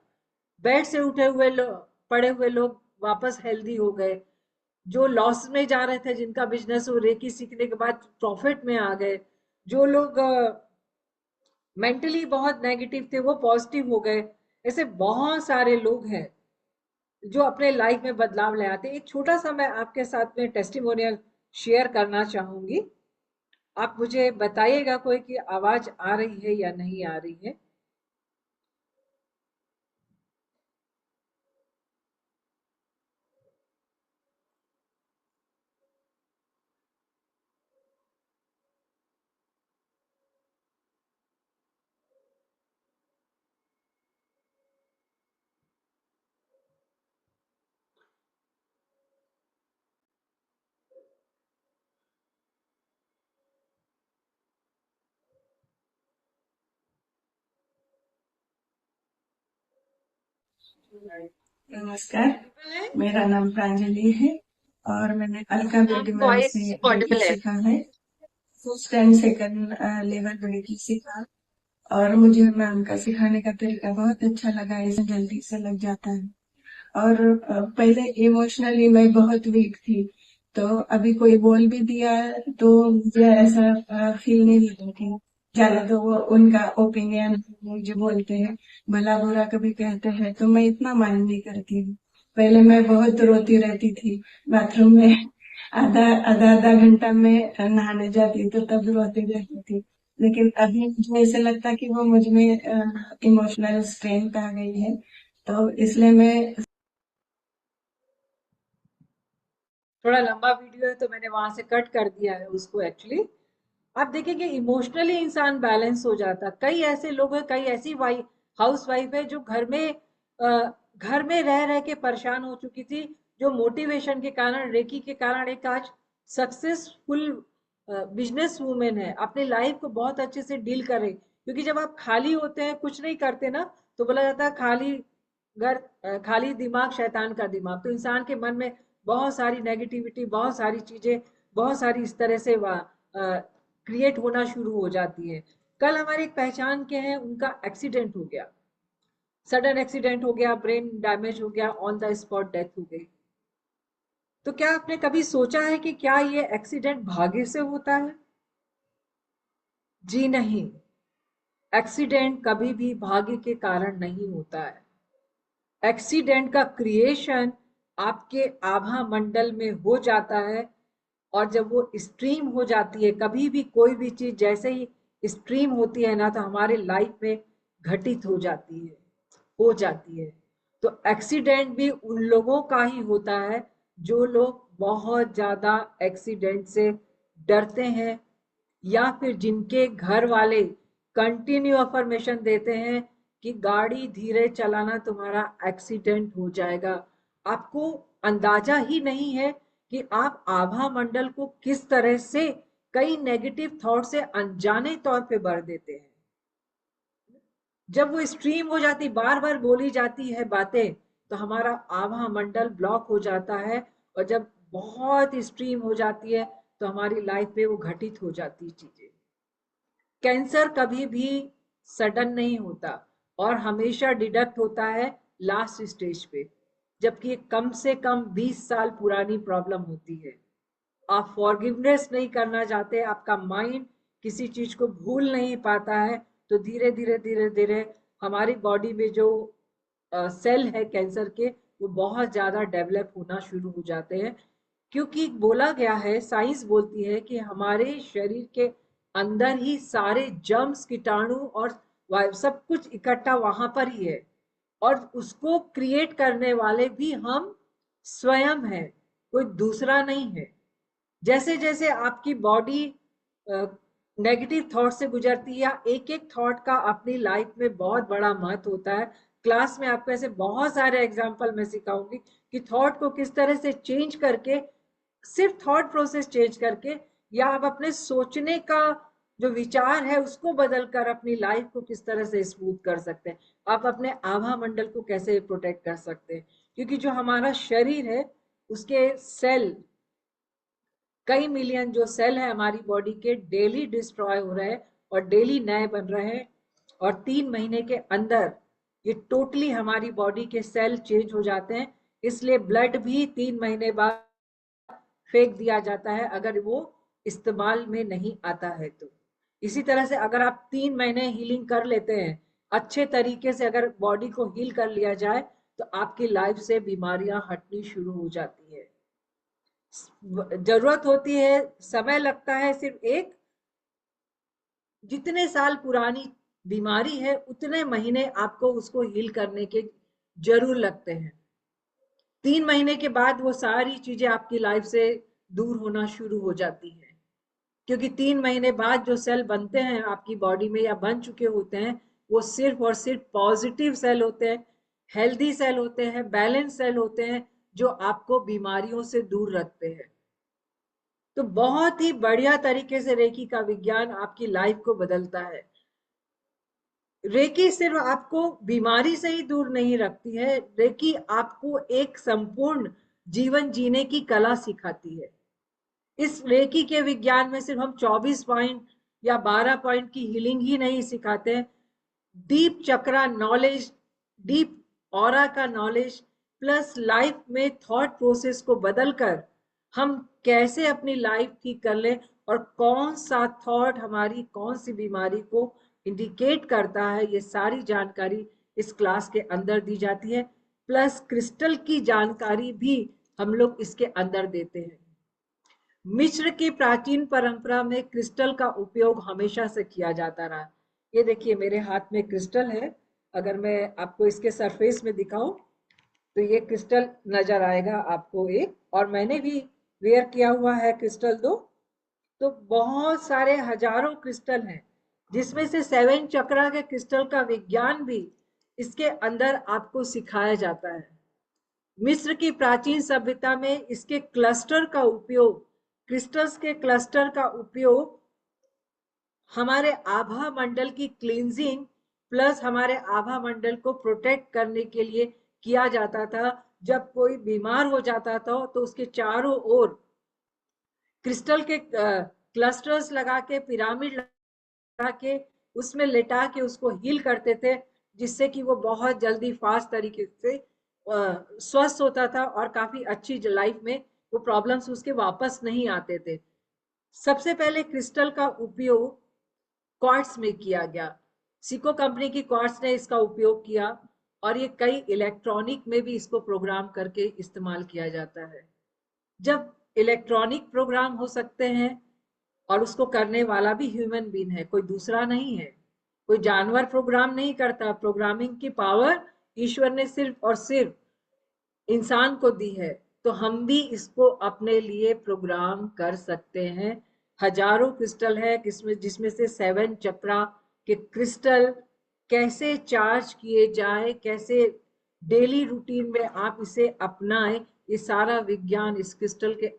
बेड से उठे हुए पड़े हुए लोग वापस हेल्दी हो गए, जो लॉस में जा रहे थे, जिनका बिजनेस वो रेकी सीखने के बाद प्रॉफिट में आ गए, जो लोग मेंटली बहुत नेगेटिव थे वो पॉजिटिव हो गए। ऐसे बहुत सारे लोग हैं जो अपने लाइफ में बदलाव ले आते हैं। एक छोटा सा मैं आपके साथ में टेस्टिमोनियल शेयर करना चाहूंगी। आप मुझे बताइएगा कोई कि आवाज आ रही है या नहीं आ रही है।
नमस्कार, मेरा नाम प्रांजलि है और मैंने अलका बेदी मैम
वॉइस
से रेकी
ऑडिबल है।
सीखा है। First and second level reiki सीखा और मुझे मैम का सिखाने का तरीका बहुत अच्छा लगा, इसमें जल्दी से लग जाता है। और पहले इमोशनली मैं बहुत वीक थी, तो अभी कोई बोल भी दिया तो मुझे ऐसा फील नहीं होता थी। ज्यादा तो वो उनका ओपिनियन मुझे बोलते हैं, भला बुरा कभी कहते हैं, तो मैं इतना माइंड नहीं करती हूँ। पहले मैं बहुत रोती रहती थी बाथरूम में, आधा आधा आधा घंटा में नहाने जाती तो तब रोती रहती थी। लेकिन अभी मुझे ऐसे लगता कि वो मुझ में इमोशनल स्ट्रेंथ आ गई है, तो इसलिए मैं
थोड़ा लंबा वीडियो है तो मैंने वहां से कट कर दिया है उसको एक्चुअली। आप देखेंगे इमोशनली इंसान बैलेंस हो जाता है। कई ऐसे लोग हैं, कई ऐसी हाउस वाइफ है जो घर में रह रह के परेशान हो चुकी थी, जो मोटिवेशन के कारण, रेकी के कारण एक आज सक्सेसफुल बिजनेस वूमेन है, अपनी लाइफ को बहुत अच्छे से डील कर रही। क्योंकि जब आप खाली होते हैं, कुछ नहीं करते ना, तो बोला जाता है खाली दिमाग शैतान का दिमाग। तो इंसान के मन में बहुत सारी नेगेटिविटी, बहुत सारी चीजें, बहुत सारी इस तरह से क्रिएट होना शुरू हो जाती है। कल हमारे एक पहचान के हैं, उनका एक्सीडेंट हो गया, सडन एक्सीडेंट हो गया, ब्रेन डैमेज हो गया, ऑन द स्पॉट डेथ हो गई। तो क्या आपने कभी सोचा है कि क्या ये एक्सीडेंट भाग्य से होता है? जी नहीं, एक्सीडेंट कभी भी भाग्य के कारण नहीं होता है। एक्सीडेंट का क्रिएशन आपके आभा मंडल में हो जाता है, और जब वो स्ट्रीम हो जाती है, कभी भी कोई भी चीज जैसे ही स्ट्रीम होती है ना, तो हमारे लाइफ में घटित हो जाती है। तो एक्सीडेंट भी उन लोगों का ही होता है जो लोग बहुत ज्यादा एक्सीडेंट से डरते हैं, या फिर जिनके घर वाले कंटिन्यू अफर्मेशन देते हैं कि गाड़ी धीरे चलाना, तुम्हारा एक्सीडेंट हो जाएगा। आपको अंदाजा ही नहीं है कि आप आभा मंडल को किस तरह से कई नेगेटिव थॉट से अनजाने तौर पे भर देते हैं। जब वो स्ट्रीम हो जाती, बार बार बोली जाती है बातें, तो हमारा आभा मंडल ब्लॉक हो जाता है, और जब बहुत स्ट्रीम हो जाती है तो हमारी लाइफ में वो घटित हो जाती है चीजें। कैंसर कभी भी सडन नहीं होता, और हमेशा डिडक्ट होता है लास्ट स्टेज पे, जबकि कम से कम 20 साल पुरानी प्रॉब्लम होती है। आप फॉरगिवनेस नहीं करना चाहते, आपका माइंड किसी चीज को भूल नहीं पाता है, तो धीरे धीरे धीरे धीरे हमारी बॉडी में जो सेल है कैंसर के, वो बहुत ज्यादा डेवलप होना शुरू हो जाते हैं। क्योंकि बोला गया है, साइंस बोलती है कि हमारे शरीर के अंदर ही सारे जर्म्स, कीटाणु और सब कुछ इकट्ठा वहां पर ही है, और उसको क्रिएट करने वाले भी हम स्वयं हैं, कोई दूसरा नहीं है। जैसे जैसे आपकी बॉडी नेगेटिव थॉट से गुजरती है, या एक एक थॉट का अपनी लाइफ में बहुत बड़ा महत्व होता है। क्लास में आपको ऐसे बहुत सारे एग्जाम्पल मैं सिखाऊंगी कि थॉट को किस तरह से चेंज करके, सिर्फ थॉट प्रोसेस चेंज करके, या आप अपने सोचने का जो विचार है उसको बदल कर अपनी लाइफ को किस तरह से स्मूथ कर सकते हैं, आप अपने आभा मंडल को कैसे प्रोटेक्ट कर सकते हैं। क्योंकि जो हमारा शरीर है, उसके सेल, कई मिलियन जो सेल है हमारी बॉडी के, डेली डिस्ट्रॉय हो रहे हैं और डेली नए बन रहे हैं। और 3 महीने के अंदर ये टोटली हमारी बॉडी के सेल चेंज हो जाते हैं। इसलिए ब्लड भी 3 महीने बाद फेंक दिया जाता है अगर वो इस्तेमाल में नहीं आता है तो। इसी तरह से अगर आप 3 महीने हीलिंग कर लेते हैं, अच्छे तरीके से अगर बॉडी को हील कर लिया जाए, तो आपकी लाइफ से बीमारियां हटनी शुरू हो जाती है। जरूरत होती है, समय लगता है, सिर्फ एक, जितने साल पुरानी बीमारी है उतने महीने आपको उसको हील करने के जरूर लगते हैं। 3 महीने के बाद वो सारी चीजें आपकी लाइफ से दूर होना शुरू हो जाती है। क्योंकि 3 महीने बाद जो सेल बनते हैं आपकी बॉडी में या बन चुके होते हैं, वो सिर्फ और सिर्फ पॉजिटिव सेल होते हैं, हेल्दी सेल होते हैं, बैलेंस सेल होते हैं, जो आपको बीमारियों से दूर रखते हैं। तो बहुत ही बढ़िया तरीके से रेकी का विज्ञान आपकी लाइफ को बदलता है। रेकी सिर्फ आपको बीमारी से ही दूर नहीं रखती है, रेकी आपको एक संपूर्ण जीवन जीने की कला सिखाती है। इस रेकी के विज्ञान में सिर्फ हम 24 पॉइंट या 12 पॉइंट की हीलिंग ही नहीं सिखाते हैं, डीप चक्रा नॉलेज, डीप ऑरा का नॉलेज प्लस लाइफ में थॉट प्रोसेस को बदलकर हम कैसे अपनी लाइफ ठीक कर लें और कौन सा थॉट हमारी कौन सी बीमारी को इंडिकेट करता है, ये सारी जानकारी इस क्लास के अंदर दी जाती है। प्लस क्रिस्टल की जानकारी भी हम लोग इसके अंदर देते हैं। मिस्र की प्राचीन परंपरा में क्रिस्टल का उपयोग हमेशा से किया जाता रहा। ये देखिए मेरे हाथ में क्रिस्टल है, अगर मैं आपको इसके सरफेस में दिखाऊं तो ये क्रिस्टल नजर आएगा आपको एक, और मैंने भी वेयर किया हुआ है क्रिस्टल दो। तो बहुत सारे हजारों क्रिस्टल हैं, जिसमें से 7 चक्रा के क्रिस्टल का विज्ञान भी इसके अंदर आपको सिखाया जाता है। मिस्र की प्राचीन सभ्यता में इसके क्लस्टर का उपयोग, क्रिस्टल्स के क्लस्टर का उपयोग हमारे आभा मंडल की क्लींजिंग प्लस हमारे आभा मंडल को प्रोटेक्ट करने के लिए किया जाता था। जब कोई बीमार हो जाता था तो उसके चारों ओर क्रिस्टल के क्लस्टर्स लगा के, पिरामिड लगा के, उसमें लेटा के उसको हील करते थे, जिससे कि वो बहुत जल्दी फास्ट तरीके से स्वस्थ होता था और काफी अच्छी लाइफ में वो प्रॉब्लम्स उसके वापस नहीं आते थे। सबसे पहले क्रिस्टल का उपयोग क्वार्ट्स में किया गया। सिको कंपनी की क्वार्ट्स ने इसका उपयोग किया और ये कई इलेक्ट्रॉनिक में भी इसको प्रोग्राम करके इस्तेमाल किया जाता है। जब इलेक्ट्रॉनिक प्रोग्राम हो सकते हैं और उसको करने वाला भी ह्यूमन बीइंग है, कोई दूसरा नहीं है, कोई जानवर प्रोग्राम नहीं करता। प्रोग्रामिंग की पावर ईश्वर ने सिर्फ और सिर्फ इंसान को दी है, तो हम भी इसको अपने लिए प्रोग्राम कर सकते हैं। हजारों क्रिस्टल है जिसमें से 7 चक्रा के क्रिस्टल कैसे चार्ज किए जाए, कैसे डेली रूटीन में आप इसे अपनाएं, ये सारा विज्ञान इस क्रिस्टल के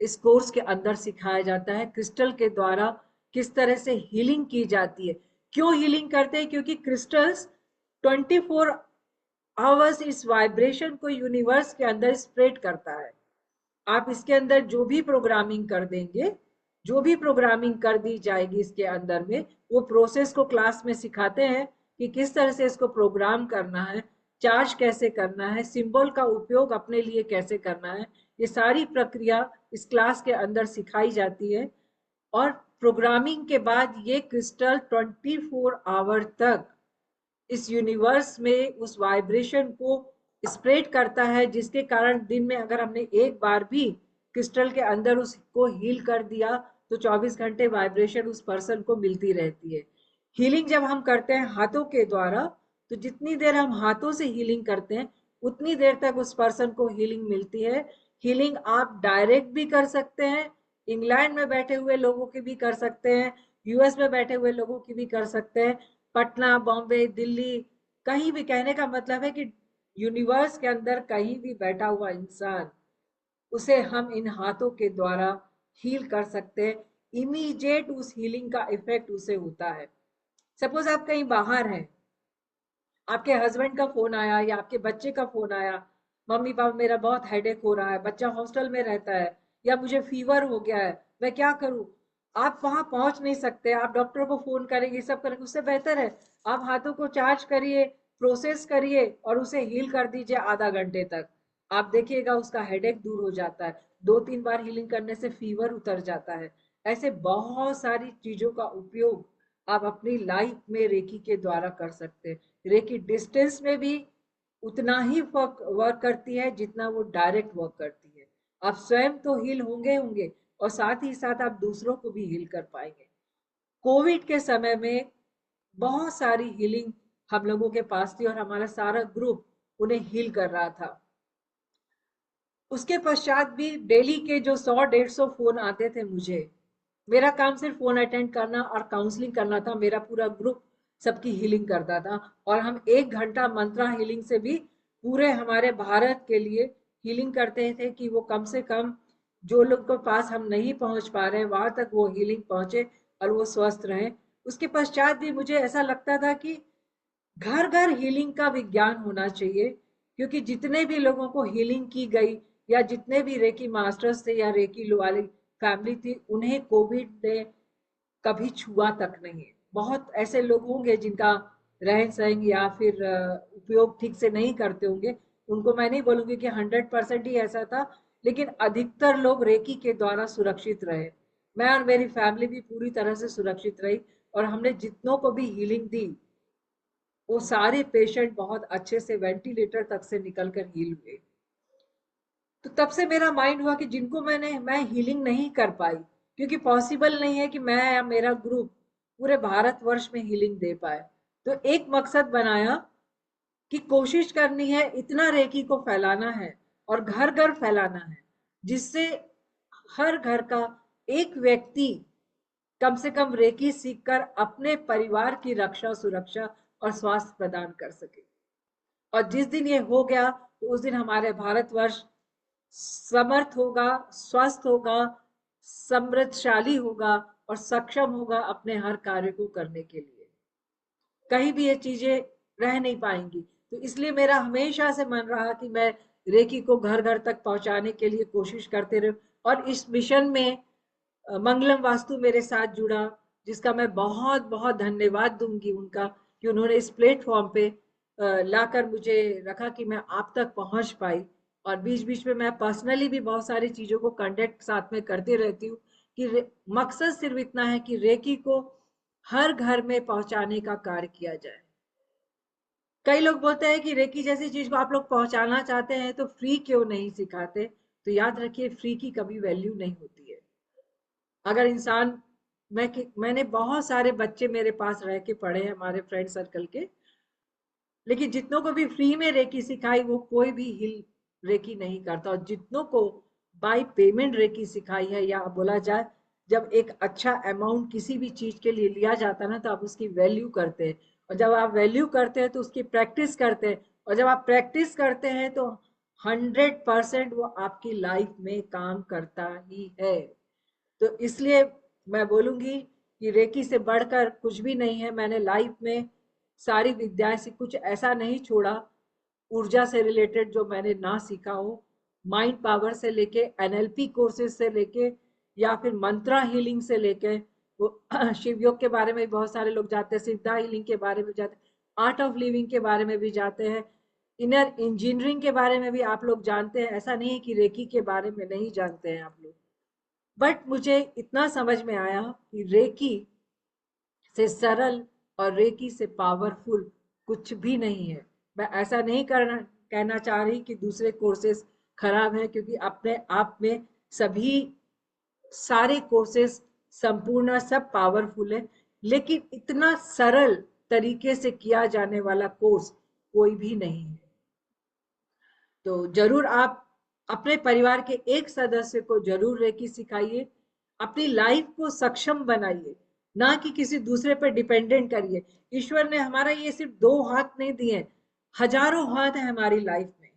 इस कोर्स के अंदर सिखाया जाता है। क्रिस्टल के द्वारा किस तरह से हीलिंग की जाती है। क्यों हीलिंग करते हैं? क्योंकि क्रिस्टल्स 24 आवर्स इस वाइब्रेशन को यूनिवर्स के अंदर स्प्रेड करता है। आप इसके अंदर जो भी प्रोग्रामिंग कर देंगे, जो भी प्रोग्रामिंग कर दी जाएगी इसके अंदर में, वो प्रोसेस को क्लास में सिखाते हैं कि किस तरह से इसको प्रोग्राम करना है, चार्ज कैसे करना है, सिंबल का उपयोग अपने लिए कैसे करना है। ये सारी प्रक्रिया इस क्लास के अंदर सिखाई जाती है और प्रोग्रामिंग के बाद ये क्रिस्टल 24 आवर तक इस यूनिवर्स में उस वाइब्रेशन को स्प्रेड करता है, जिसके कारण दिन में अगर हमने एक बार भी क्रिस्टल के अंदर उसको हील कर दिया तो 24 घंटे वाइब्रेशन उस पर्सन को मिलती रहती है। हीलिंग जब हम करते हैं हाथों के द्वारा, तो जितनी देर हम हाथों से हीलिंग करते हैं उतनी देर तक उस पर्सन को हीलिंग मिलती है। हीलिंग आप डायरेक्ट भी कर सकते हैं, इंग्लैंड में बैठे हुए लोगों की भी कर सकते हैं, यूएस में बैठे हुए लोगों की भी कर सकते हैं, पटना, बॉम्बे, दिल्ली, कहीं भी। कहने का मतलब है कि यूनिवर्स के अंदर कहीं भी बैठा हुआ इंसान, उसे हम इन हाथों के द्वारा हील कर सकते हैं। इमीडिएट उस हीलिंग का इफेक्ट उसे होता है। सपोज आप कहीं बाहर हैं, आपके हस्बैंड का फोन आया या आपके बच्चे का फोन आया, मम्मी पापा मेरा बहुत हेडेक हो रहा है, बच्चा हॉस्टल में रहता है, या मुझे फीवर हो गया है, मैं क्या करूं? आप वहां पहुंच नहीं सकते, आप डॉक्टर को फोन करेंगे, सब करेंगे। उससे बेहतर है आप हाथों को चार्ज करिए, प्रोसेस करिए और उसे हील कर दीजिए आधा घंटे तक। आप देखिएगा उसका हेडेक दूर हो जाता है। 2-3 बार हीलिंग करने से फीवर उतर जाता है। ऐसे बहुत सारी चीजों का उपयोग आप अपनी लाइफ में रेकी के द्वारा कर सकते हैं। रेकी डिस्टेंस में भी उतना ही वर्क करती है जितना वो डायरेक्ट वर्क करती है। आप स्वयं तो हील होंगे और साथ ही साथ आप दूसरों को भी हील कर पाएंगे। कोविड के समय में बहुत सारी हीलिंग हम लोगों के पास थी और हमारा सारा ग्रुप उन्हें हील कर रहा था। उसके पश्चात भी डेली के जो 100-150 फोन आते थे मुझे, मेरा काम सिर्फ फोन अटेंड करना और काउंसलिंग करना था। मेरा पूरा ग्रुप सबकी हीलिंग करता था और हम 1 घंटा मंत्रा हीलिंग से भी पूरे हमारे भारत के लिए हीलिंग करते थे कि वो कम से कम जो लोग के पास हम नहीं पहुंच पा रहे वहां तक वो हीलिंग पहुंचे और वो स्वस्थ रहे। उसके पश्चात भी मुझे ऐसा लगता था कि घर घर हीलिंग का विज्ञान होना चाहिए, क्योंकि जितने भी लोगों को हीलिंग की गई या जितने भी रेकी मास्टर्स थे या रेकी वाली फैमिली थी, उन्हें कोविड ने कभी छुआ तक नहीं। बहुत ऐसे लोग होंगे जिनका रहन सहन या फिर उपयोग ठीक से नहीं करते होंगे, उनको मैं नहीं बोलूंगी कि 100% ही ऐसा था, लेकिन अधिकतर लोग रेकी के द्वारा सुरक्षित रहे। मैं और मेरी फैमिली भी पूरी तरह से सुरक्षित रही, और हमने जितनों को भी हीलिंग दी वो सारे पेशेंट बहुत अच्छे से वेंटिलेटर तक से निकल कर हील हुए। तो तब से मेरा माइंड हुआ कि जिनको मैं हीलिंग नहीं कर पाई, क्योंकि पॉसिबल नहीं है कि मैं या मेरा ग्रुप पूरे भारतवर्ष में हीलिंग दे पाए, तो एक मकसद बनाया कि कोशिश करनी है, इतना रेकी को फैलाना है और घर घर फैलाना है, जिससे हर घर का एक व्यक्ति कम से कम रेकी सीखकर अपने परिवार की रक्षा, सुरक्षा और स्वास्थ्य प्रदान कर सके। और जिस दिन ये हो गया तो उस दिन हमारे भारतवर्ष समर्थ होगा, स्वस्थ होगा, समृद्धशाली होगा और सक्षम होगा अपने हर कार्य को करने के लिए। कहीं भी ये चीजें रह नहीं पाएंगी। तो इसलिए मेरा हमेशा से मन रहा कि मैं रेकी को घर घर तक पहुंचाने के लिए कोशिश करते रहे। और इस मिशन में मंगलम वास्तु मेरे साथ जुड़ा, जिसका मैं बहुत बहुत धन्यवाद दूंगी उनका, कि उन्होंने इस प्लेटफॉर्म पे लाकर मुझे रखा कि मैं आप तक पहुंच पाई। और बीच बीच में मैं पर्सनली भी बहुत सारी चीजों को कंडक्ट साथ में करती रहती हूँ, कि मकसद सिर्फ इतना है कि रेकी को हर घर में पहुंचाने का कार्य किया जाए। कई लोग बोलते हैं कि रेकी जैसी चीज को आप लोग पहुंचाना चाहते हैं तो फ्री क्यों नहीं सिखाते। तो याद रखिए, फ्री की कभी वैल्यू नहीं होती है। अगर इंसान, मैंने बहुत सारे बच्चे मेरे पास रह के पढ़े हैं हमारे फ्रेंड सर्कल के, लेकिन जितनों को भी फ्री में रेकी सिखाई वो कोई भी हिल रेकी नहीं करता। और जितनों को बाय पेमेंट रेकी सिखाई है, या बोला जाए जब एक अच्छा अमाउंट किसी भी चीज के लिए लिया जाता है ना, तो आप उसकी वैल्यू करते हैं। और जब आप वैल्यू करते हैं तो उसकी प्रैक्टिस करते हैं, और जब आप प्रैक्टिस करते हैं तो 100% वो आपकी लाइफ में काम करता ही है। तो इसलिए मैं बोलूंगी कि रेकी से बढ़कर कुछ भी नहीं है। मैंने लाइफ में सारी विद्याएं से कुछ ऐसा नहीं छोड़ा ऊर्जा से रिलेटेड जो मैंने ना सीखा हो। माइंड पावर से लेके एनएलपी कोर्सेज से लेके, या फिर मंत्रा हीलिंग से लेके, वो शिव योग के बारे में बहुत सारे लोग जाते हैं, सिद्धा हीलिंग के बारे में जाते हैं, आर्ट ऑफ लिविंग के बारे में भी जाते हैं, इनर इंजीनियरिंग के बारे में भी आप लोग जानते हैं। ऐसा नहीं है कि रेकी के बारे में नहीं जानते हैं आप लोग। बट मुझे इतना समझ में आया कि रेकी से सरल और रेकी से पावरफुल कुछ भी नहीं है। मैं ऐसा नहीं कहना चाह रही कि दूसरे कोर्सेज खराब है, क्योंकि अपने आप में सभी सारे कोर्सेज संपूर्ण सब पावरफुल है, लेकिन इतना सरल तरीके से किया जाने वाला कोर्स कोई भी नहीं है। तो जरूर आप अपने परिवार के एक सदस्य को जरूर रेकी सिखाइए, अपनी लाइफ को सक्षम बनाइए, ना कि किसी दूसरे पर डिपेंडेंट करिए। ईश्वर ने हमारा ये सिर्फ 2 हाथ नहीं दिए, हजारों हाथ है हमारी लाइफ में,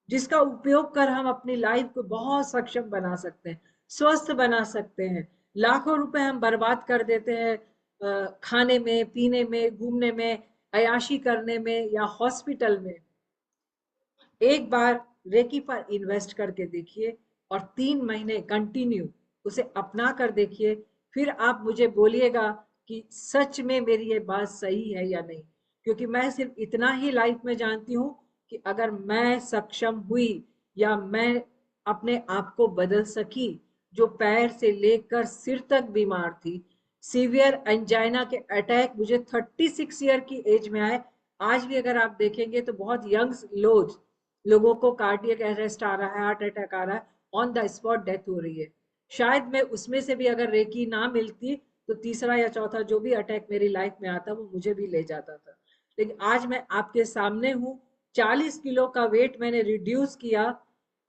जिसका उपयोग कर हम अपनी लाइफ को बहुत सक्षम बना सकते हैं, स्वस्थ बना सकते हैं। लाखों रुपए हम बर्बाद कर देते हैं खाने में, पीने में, घूमने में, अयाशी करने में या हॉस्पिटल में। एक बार रेकी पर इन्वेस्ट करके देखिए और 3 महीने कंटिन्यू उसे अपना कर देखिए, फिर आप मुझे बोलिएगा कि सच में मेरी ये बात सही है या नहीं। क्योंकि मैं सिर्फ इतना ही लाइफ में जानती हूँ कि अगर मैं सक्षम हुई या मैं अपने आप को बदल सकी, जो पैर से लेकर सिर तक बीमार थी, सीवियर एंजाइना के अटैक मुझे 36 ईयर की एज में आए। आज भी अगर आप देखेंगे तो बहुत यंग लोगों को कार्डियक अरेस्ट आ रहा है, हार्ट अटैक आ रहा है, ऑन द स्पॉट डेथ हो रही है। शायद मैं उसमें से भी अगर रेकी ना मिलती तो तीसरा या चौथा जो भी अटैक मेरी लाइफ में आता वो मुझे भी ले जाता था। लेकिन आज मैं आपके सामने हूँ, 40 किलो का वेट मैंने रिड्यूस किया।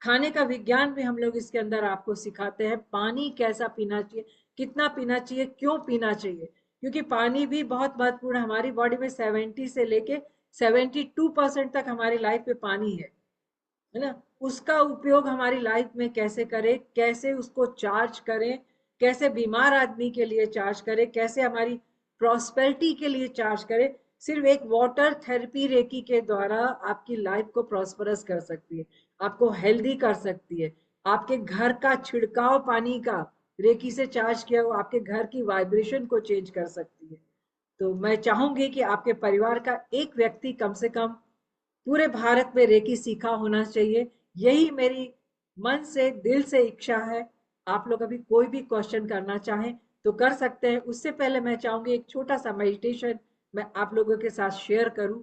खाने का विज्ञान भी हम लोग इसके अंदर आपको सिखाते हैं, पानी कैसा पीना चाहिए, कितना पीना चाहिए, क्यों पीना चाहिए। क्योंकि पानी भी बहुत महत्वपूर्ण है। हमारी बॉडी में 70 से लेके 72% तक हमारी लाइफ में पानी है ना। उसका उपयोग हमारी लाइफ में कैसे करें, कैसे उसको चार्ज करें, कैसे बीमार आदमी के लिए चार्ज करें, कैसे हमारी प्रॉस्पेरिटी के लिए चार्ज करें। सिर्फ एक वाटर थेरेपी रेकी के द्वारा आपकी लाइफ को प्रॉस्परस कर सकती है, आपको हेल्दी कर सकती है। आपके घर का छिड़काव पानी का रेकी से चार्ज किया हुआ आपके घर की वाइब्रेशन को चेंज कर सकती है। तो मैं चाहूंगी कि आपके परिवार का एक व्यक्ति कम से कम पूरे भारत में रेकी सीखा होना चाहिए। यही मेरी मन से दिल से इच्छा है। आप लोग अभी कोई भी क्वेश्चन करना चाहें तो कर सकते हैं। उससे पहले मैं चाहूंगी एक छोटा सा मेडिटेशन मैं आप लोगों के साथ शेयर करूं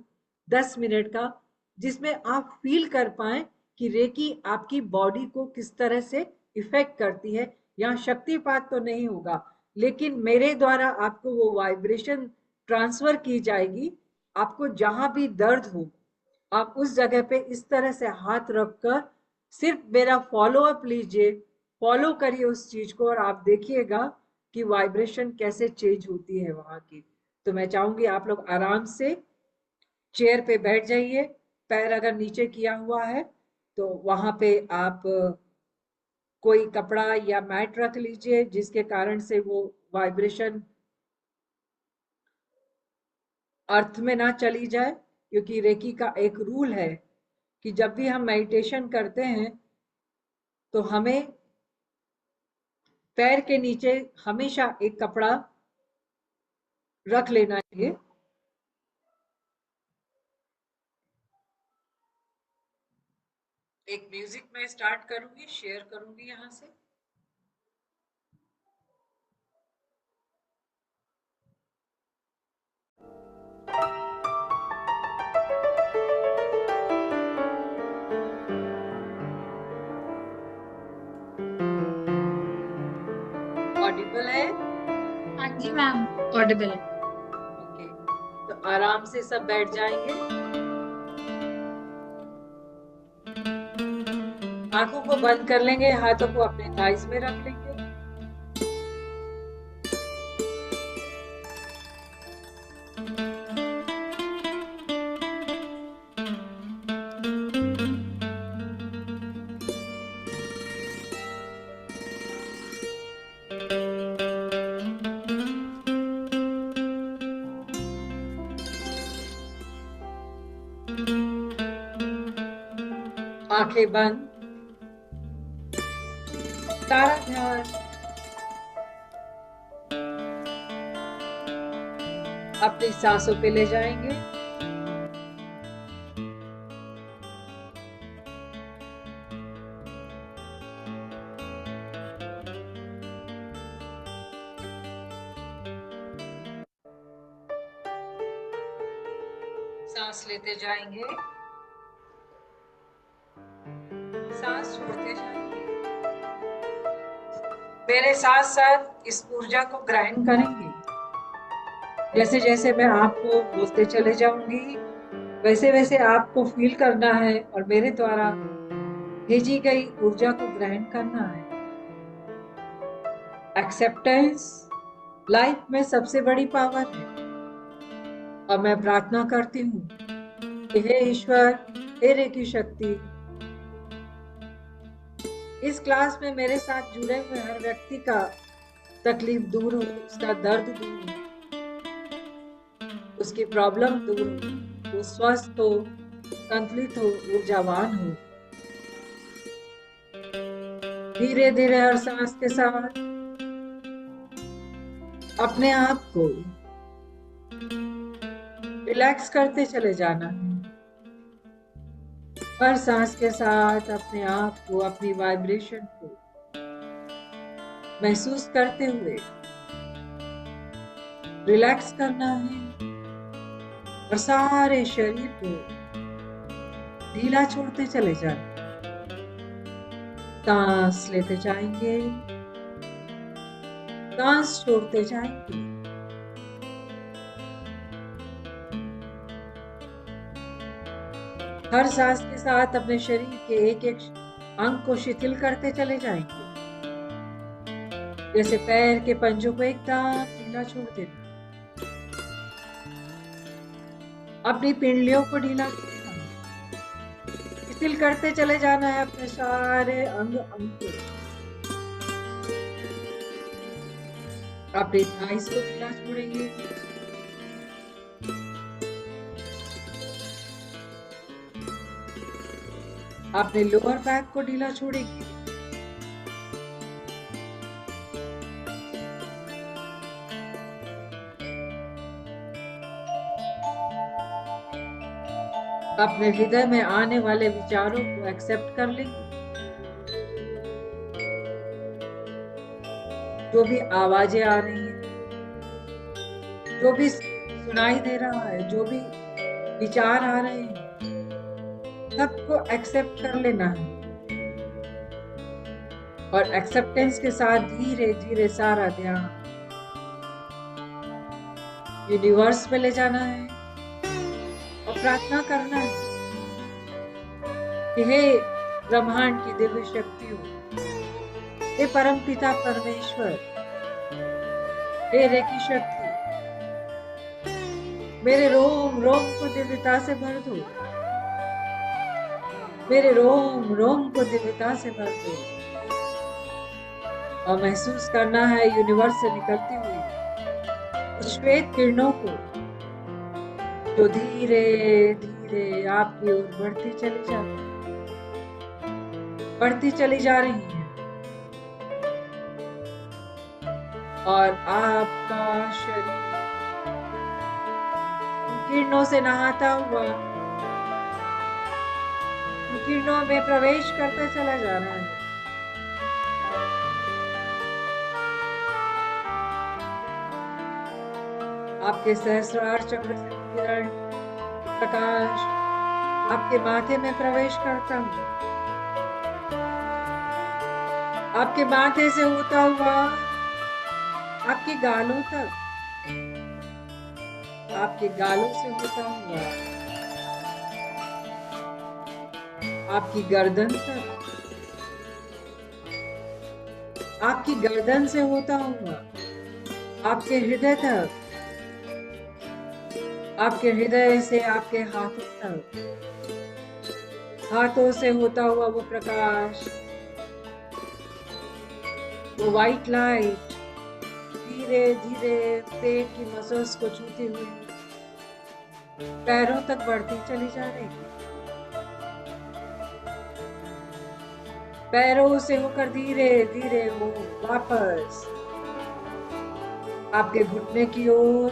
10 मिनट का, जिसमें आप फील कर पाए कि रेकी आपकी बॉडी को किस तरह से इफेक्ट करती है। यहाँ शक्तिपात तो नहीं होगा, लेकिन मेरे द्वारा आपको वो वाइब्रेशन ट्रांसफर की जाएगी। आपको जहां भी दर्द हो आप उस जगह पे इस तरह से हाथ रखकर सिर्फ मेरा फॉलो अप लीजिए, फॉलो करिए उस चीज को और आप देखिएगा कि वाइब्रेशन कैसे चेंज होती है वहां की। तो मैं चाहूंगी आप लोग आराम से चेयर पे बैठ जाइए। पैर अगर नीचे किया हुआ है तो वहां पे आप कोई कपड़ा या मैट रख लीजिए, जिसके कारण से वो वाइब्रेशन अर्थ में ना चली जाए। क्योंकि रेकी का एक रूल है कि जब भी हम मेडिटेशन करते हैं तो हमें पैर के नीचे हमेशा एक कपड़ा रख लेना चाहिए। एक म्यूजिक मैं स्टार्ट करूंगी, शेयर करूंगी यहां से। ऑडिबल है?
हाँ जी मैम, ऑडिबल है।
ओके, तो आराम से सब बैठ जाएंगे। आंखों को बंद कर लेंगे, हाथों को अपने थाइस में रख लेंगे। आंखें बंद, सारा ध्यान अपनी सांसों पे ले जाएंगे। सांस लेते जाएंगे, सांस छोड़ते जाएंगे। मेरे साथ साथ इस ऊर्जा को ग्राइंड करेंगे। जैसे जैसे मैं आपको बोलते चले जाऊंगी वैसे वैसे आपको फील करना है और मेरे द्वारा भेजी गई ऊर्जा को ग्रहण करना है। एक्सेप्टेंस लाइफ में सबसे बड़ी पावर है और मैं प्रार्थना करती हूँ कि हे ईश्वर, हे रेकी शक्ति, इस क्लास में मेरे साथ जुड़े हुए हर व्यक्ति का तकलीफ दूर हो, उसका दर्द दूर हो, उसकी प्रॉब्लम दूर हो, वो स्वस्थ हो, संतुलित हो, ऊर्जावान हो। धीरे धीरे हर सांस के साथ अपने आप को रिलैक्स करते चले जाना है। हर सांस के साथ अपने आप को, अपनी वाइब्रेशन को महसूस करते हुए रिलैक्स करना है और सारे शरीर को ढीला छोड़ते चले जाना। सांस लेते जाएंगे, सांस छोड़ते जाएंगे। हर सांस के साथ अपने शरीर के एक एक अंग को शिथिल करते चले जाएंगे। जैसे पैर के पंजों को एकदम ढीला छोड़ देना, अपनी पिंडलियों को ढीला शिथिल करते चले जाना है अपने सारे अंग अंग को। अपने थाइस को ढीला छोड़ेंगे, अपने लोअर बैक को ढीला छोड़ेंगे, अपने हृदय में आने वाले विचारों को एक्सेप्ट कर लेंगे। जो भी आवाजें आ रही हैं, जो भी सुनाई दे रहा है, जो भी विचार आ रहे हैं, सबको एक्सेप्ट कर लेना है। और एक्सेप्टेंस के साथ धीरे धीरे सारा ध्यान यूनिवर्स पे ले जाना है और प्रार्थना करना है कि हे ब्रह्मांड की दिव्य शक्तियों, हे परम पिता परमेश्वर, हे रेकी शक्ति, मेरे रोम रोम को दिव्यता से भर दो, मेरे रोम रोम को दिव्यता से भर दो। और महसूस करना है यूनिवर्स से निकलती हुई श्वेत किरणों को, जो धीरे धीरे आपकी ओर बढ़ती चली जा रही है। और आपका शरीर किरणों से नहाता हुआ किरणों में प्रवेश करता चला जा रहा है। आपके सहस्रार चक्र से किरण प्रकाश आपके माथे में प्रवेश करता हूँ, आपके माथे से होता हुआ आपके गालों तक, आपके गालों से होता हुआ आपकी गर्दन तक, आपकी गर्दन से होता हुआ आपके हृदय तक, आपके हृदय से आपके हाथों तक, हाथों से होता हुआ वो प्रकाश, वो व्हाइट लाइट धीरे धीरे पेट की मसल्स को छूती हुई पैरों तक बढ़ती चली जा रही है। पैरों से होकर धीरे धीरे वो वापस आपके घुटने की ओर,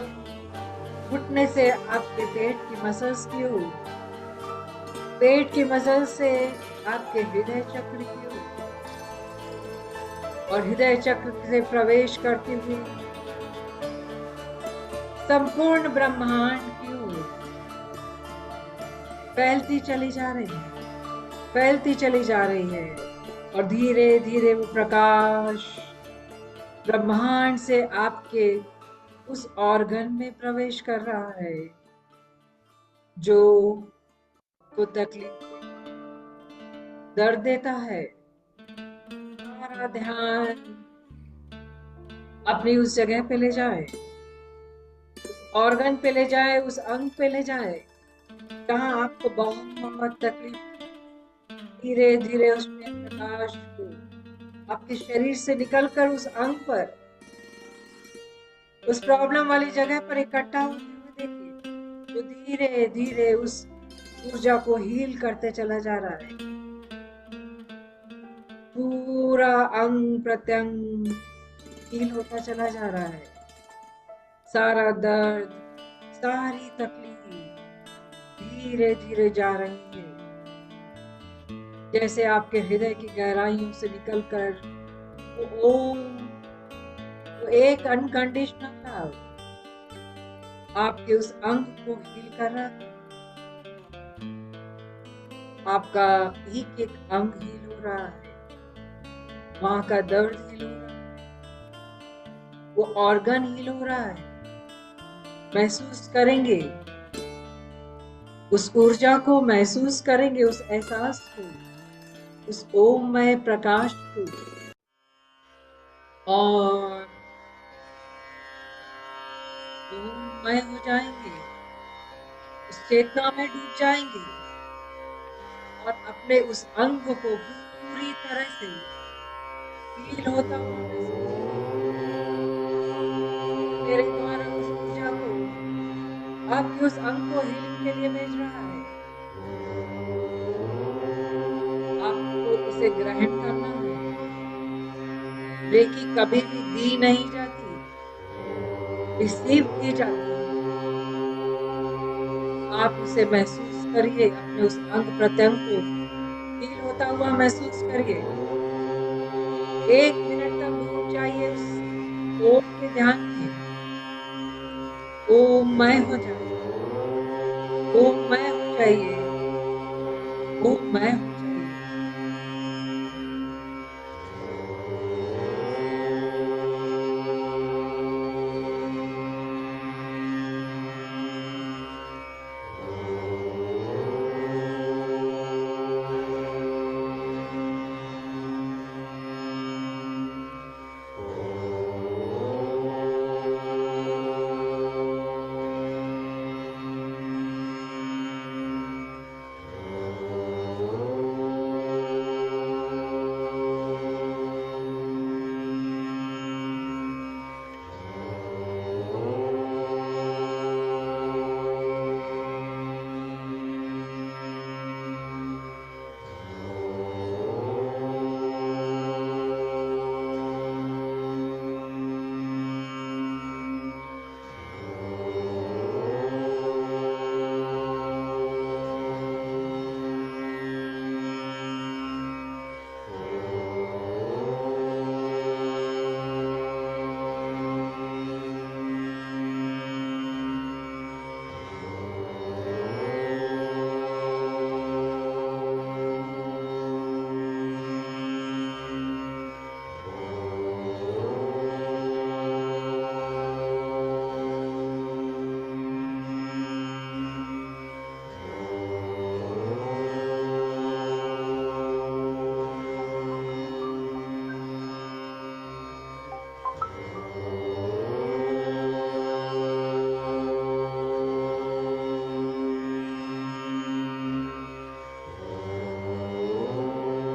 घुटने से आपके पेट की मसल्स की ओर, पेट की मसल से आपके हृदय चक्र की ओर, और हृदय चक्र से प्रवेश करती हुई संपूर्ण ब्रह्मांड की ओर फैलती चली जा रही है, फैलती चली जा रही है। और धीरे धीरे वो प्रकाश ब्रह्मांड से आपके उस ऑर्गन में प्रवेश कर रहा है जो को तकलीफ दर्द देता है। सारा ध्यान अपनी उस जगह पे ले जाए, उस ऑर्गन पे ले जाए, उस अंग पे ले जाए जहां आपको बहुत तकलीफ। धीरे धीरे उसमें प्रकाश को आपके शरीर से निकलकर उस अंग पर, उस प्रॉब्लम वाली जगह पर इकट्ठा होते हुए देखिए, जो धीरे धीरे उस ऊर्जा को हील करते चला जा रहा है। पूरा अंग प्रत्यंग हील होता चला जा रहा है। सारा दर्द, सारी तकलीफ धीरे धीरे जा रही है, जैसे आपके हृदय की गहराइयों से निकलकर वो ओम, वो एक अनकंडीशनल लव आपके उस अंग को हील कर रहा है। आपका एक एक अंग हील हो रहा है, वहां का दर्द हील हो रहा है, वो ऑर्गन हील हो रहा है। महसूस करेंगे उस ऊर्जा को, महसूस करेंगे उस एहसास को, उस ओममय प्रकाश को, और ओममय हो जाएंगे, उस चेतना में डूब जाएंगे और अपने उस अंग को पूरी तरह से हील होता हुआ मेरे द्वारा उस ऊर्जा को आपके उस अंग को हीलिंग के लिए भेज रहा है। आपको उसे ग्रहण करना है। रेकी कभी भी दी नहीं जाती, रिसीव की जाती है। आप उसे महसूस करिए, अपने उस अंग प्रत्यंग को फील होता हुआ महसूस करिए। 1 मिनट तक डूब जाइए उस ओम के ध्यान में। ओम मय हो जाइए, ओम मय हो जाइए, ओम मय हो जाइए।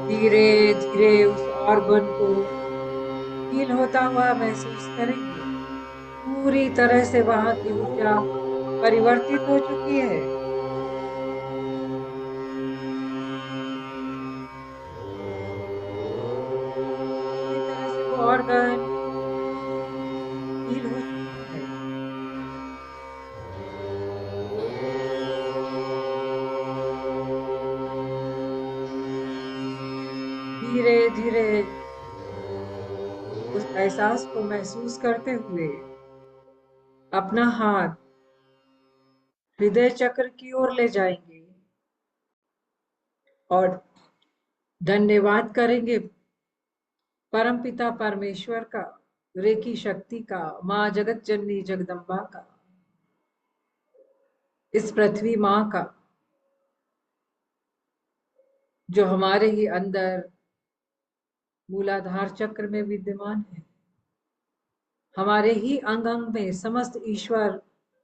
धीरे धीरे उस ऑर्गन को फील होता हुआ महसूस करेंगे। पूरी तरह से वहां की ऊर्जा परिवर्तित हो चुकी है। पूरी तरह से वो ऑर्गन फील हो चुका है। धीरे धीरे उस एहसास को महसूस करते हुए अपना हाथ हृदय चक्र की ओर ले जाएंगे और धन्यवाद करेंगे परमपिता परमेश्वर का, रेकी शक्ति का, माँ जगत जननी जगदम्बा का, इस पृथ्वी माँ का, जो हमारे ही अंदर मूलाधार चक्र में विद्यमान है। हमारे ही अंग अंग में समस्त ईश्वर,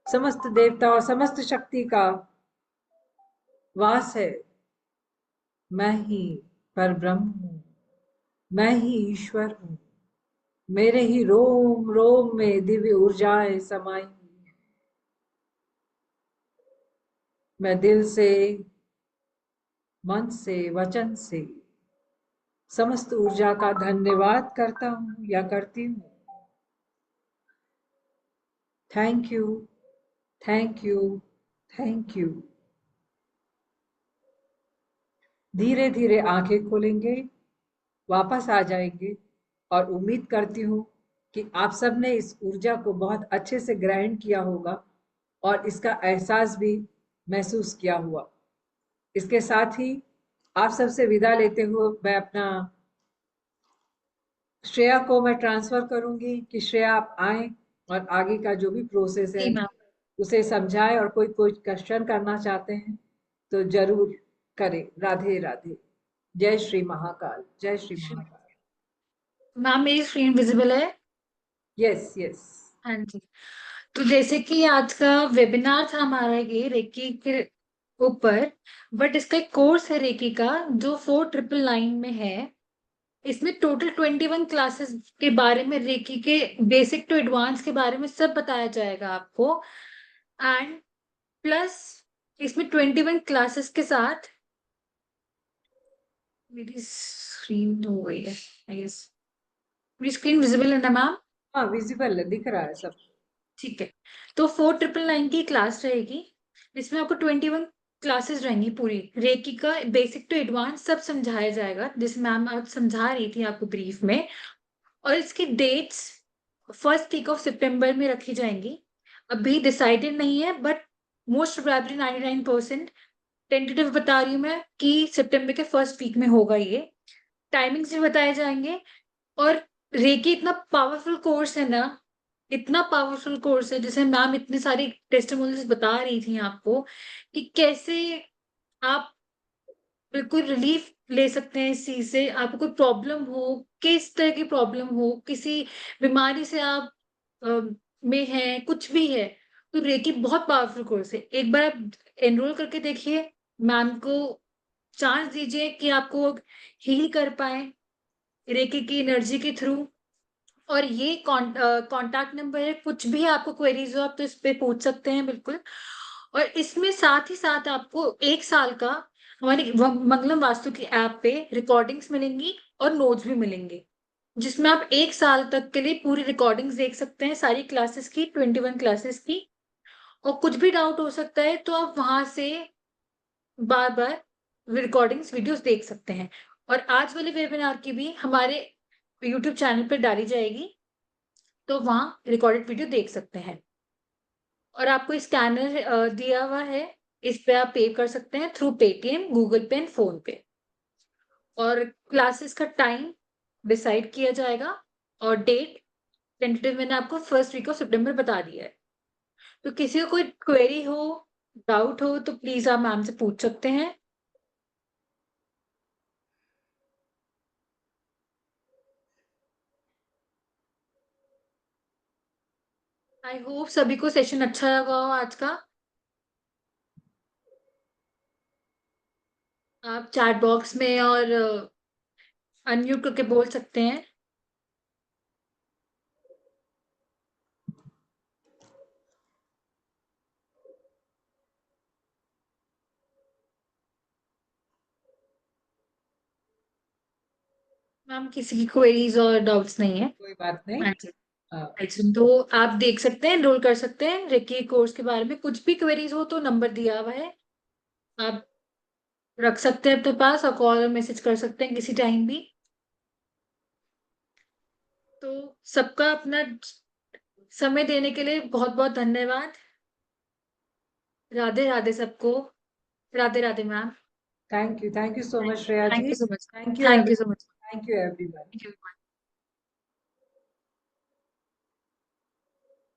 समस्त देवता और समस्त शक्ति का वास है। मैं ही परब्रह्म हूँ, मैं ही ईश्वर हूँ। मेरे ही रोम रोम में दिव्य ऊर्जाएं समाई हुई हैं। मैं दिल से, मन से, वचन से समस्त ऊर्जा का धन्यवाद करता हूँ या करती हूँ। Thank you, thank you, thank you. धीरे धीरे आंखें खोलेंगे, वापस आ जाएंगे और उम्मीद करती हूँ कि आप सब ने इस ऊर्जा को बहुत अच्छे से ग्रहण किया होगा और इसका एहसास भी महसूस किया हुआ। इसके साथ ही आप सबसे विदा लेते हुए मैं अपना श्रेया को मैं ट्रांसफर करूंगी कि श्रेया आप आए और आगे का जो भी प्रोसेस है
जी मैम।
उसे समझाएं और कोई कोई क्वेश्चन करना चाहते हैं तो जरूर करें। राधे राधे। जय श्री महाकाल, जय श्री महाकाल।
मैम मेरी स्क्रीन विजिबल है?
Yes yes.
हाँ जी। तो जैसे कि आज का वेबिनार था हमारा ये रेकी के ऊपर, बट इसका एक कोर्स है रेकी का जो 4999 में है। इसमें टोटल 21 क्लासेस के बारे में, रेकी के बेसिक टू एडवांस के बारे में सब बताया जाएगा आपको। एंड प्लस इसमें 21 क्लासेस के साथ मेरी स्क्रीन हो गई है आई गेस। मेरी स्क्रीन विजिबल है ना मैम?
हाँ विजिबल है, दिख रहा है सब।
ठीक है। तो 4999 की क्लास रहेगी। इसमें आपको 21 क्लासेस रहेंगी पूरी रेकी का बेसिक टू एडवांस सब समझाया जाएगा, जिस मैम आज समझा रही थी आपको ब्रीफ में। और इसकी डेट्स फर्स्ट वीक ऑफ सितंबर में रखी जाएंगी। अभी डिसाइडेड नहीं है, बट मोस्ट प्रोबेबली 99% टेंटेटिव बता रही हूँ मैं कि सितंबर के फर्स्ट वीक में होगा ये। टाइमिंग्स भी बताए जाएंगे। और रेकी इतना पावरफुल कोर्स है ना, इतना पावरफुल कोर्स है, जैसे मैम इतनी सारी टेस्टिमोनियल्स बता रही थी आपको कि कैसे आप बिल्कुल रिलीफ ले सकते हैं इस चीज से। आपको कोई प्रॉब्लम हो, किस तरह की प्रॉब्लम हो, किसी बीमारी से आप में है, कुछ भी है, तो रेकी बहुत पावरफुल कोर्स है। एक बार आप एनरोल करके देखिए, मैम को चांस दीजिए कि आपको हील कर पाए रेकी की एनर्जी के थ्रू। और ये कॉन्टैक्ट नंबर है, कुछ भी आपको क्वेरीज हो आप तो इस पे पूछ सकते हैं बिल्कुल। और इसमें साथ ही साथ आपको 1 साल का हमारी मंगलम वास्तु की ऐप पे रिकॉर्डिंग्स मिलेंगी और नोट्स भी मिलेंगे, जिसमें आप 1 साल तक के लिए पूरी रिकॉर्डिंग्स देख सकते हैं सारी क्लासेस की, 21 क्लासेस की। और कुछ भी डाउट हो सकता है तो आप वहां से बार बार रिकॉर्डिंग्स वीडियोस देख सकते हैं। और आज वाले वेबिनार की भी हमारे यूट्यूब चैनल पर डाली जाएगी, तो वहां रिकॉर्डेड वीडियो देख सकते हैं। और आपको स्कैनर दिया हुआ है, इस पे आप पे कर सकते हैं थ्रू पेटीएम, गूगल पे एंड फोन पे। और क्लासेस का टाइम डिसाइड किया जाएगा और डेट टेंटेटिव मैंने आपको फर्स्ट वीक ऑफ सितंबर बता दिया है। तो किसी को कोई क्वेरी हो, डाउट हो, तो प्लीज आप मैम से पूछ सकते हैं। आई होप सभी को सेशन अच्छा लगा हो आज का। आप चैट बॉक्स में और अनम्यूट करके बोल सकते हैं। मैम किसी की क्वेरीज और डाउट्स नहीं है।
कोई बात नहीं।
अच्छा, तो आप देख सकते हैं, एनरोल कर सकते हैं रेकी कोर्स के बारे में। कुछ भी क्वेरीज हो तो नंबर दिया हुआ है, आप रख सकते हैं अपने पास और कॉल और मैसेज कर सकते हैं किसी टाइम भी। तो सबका अपना समय देने के लिए बहुत बहुत धन्यवाद। राधे राधे सबको। Radhe Radhe ma'am.
Thank you so much Shreya
thank
जी।
You so much.
Thank you
thank you so much.
Thank you everyone.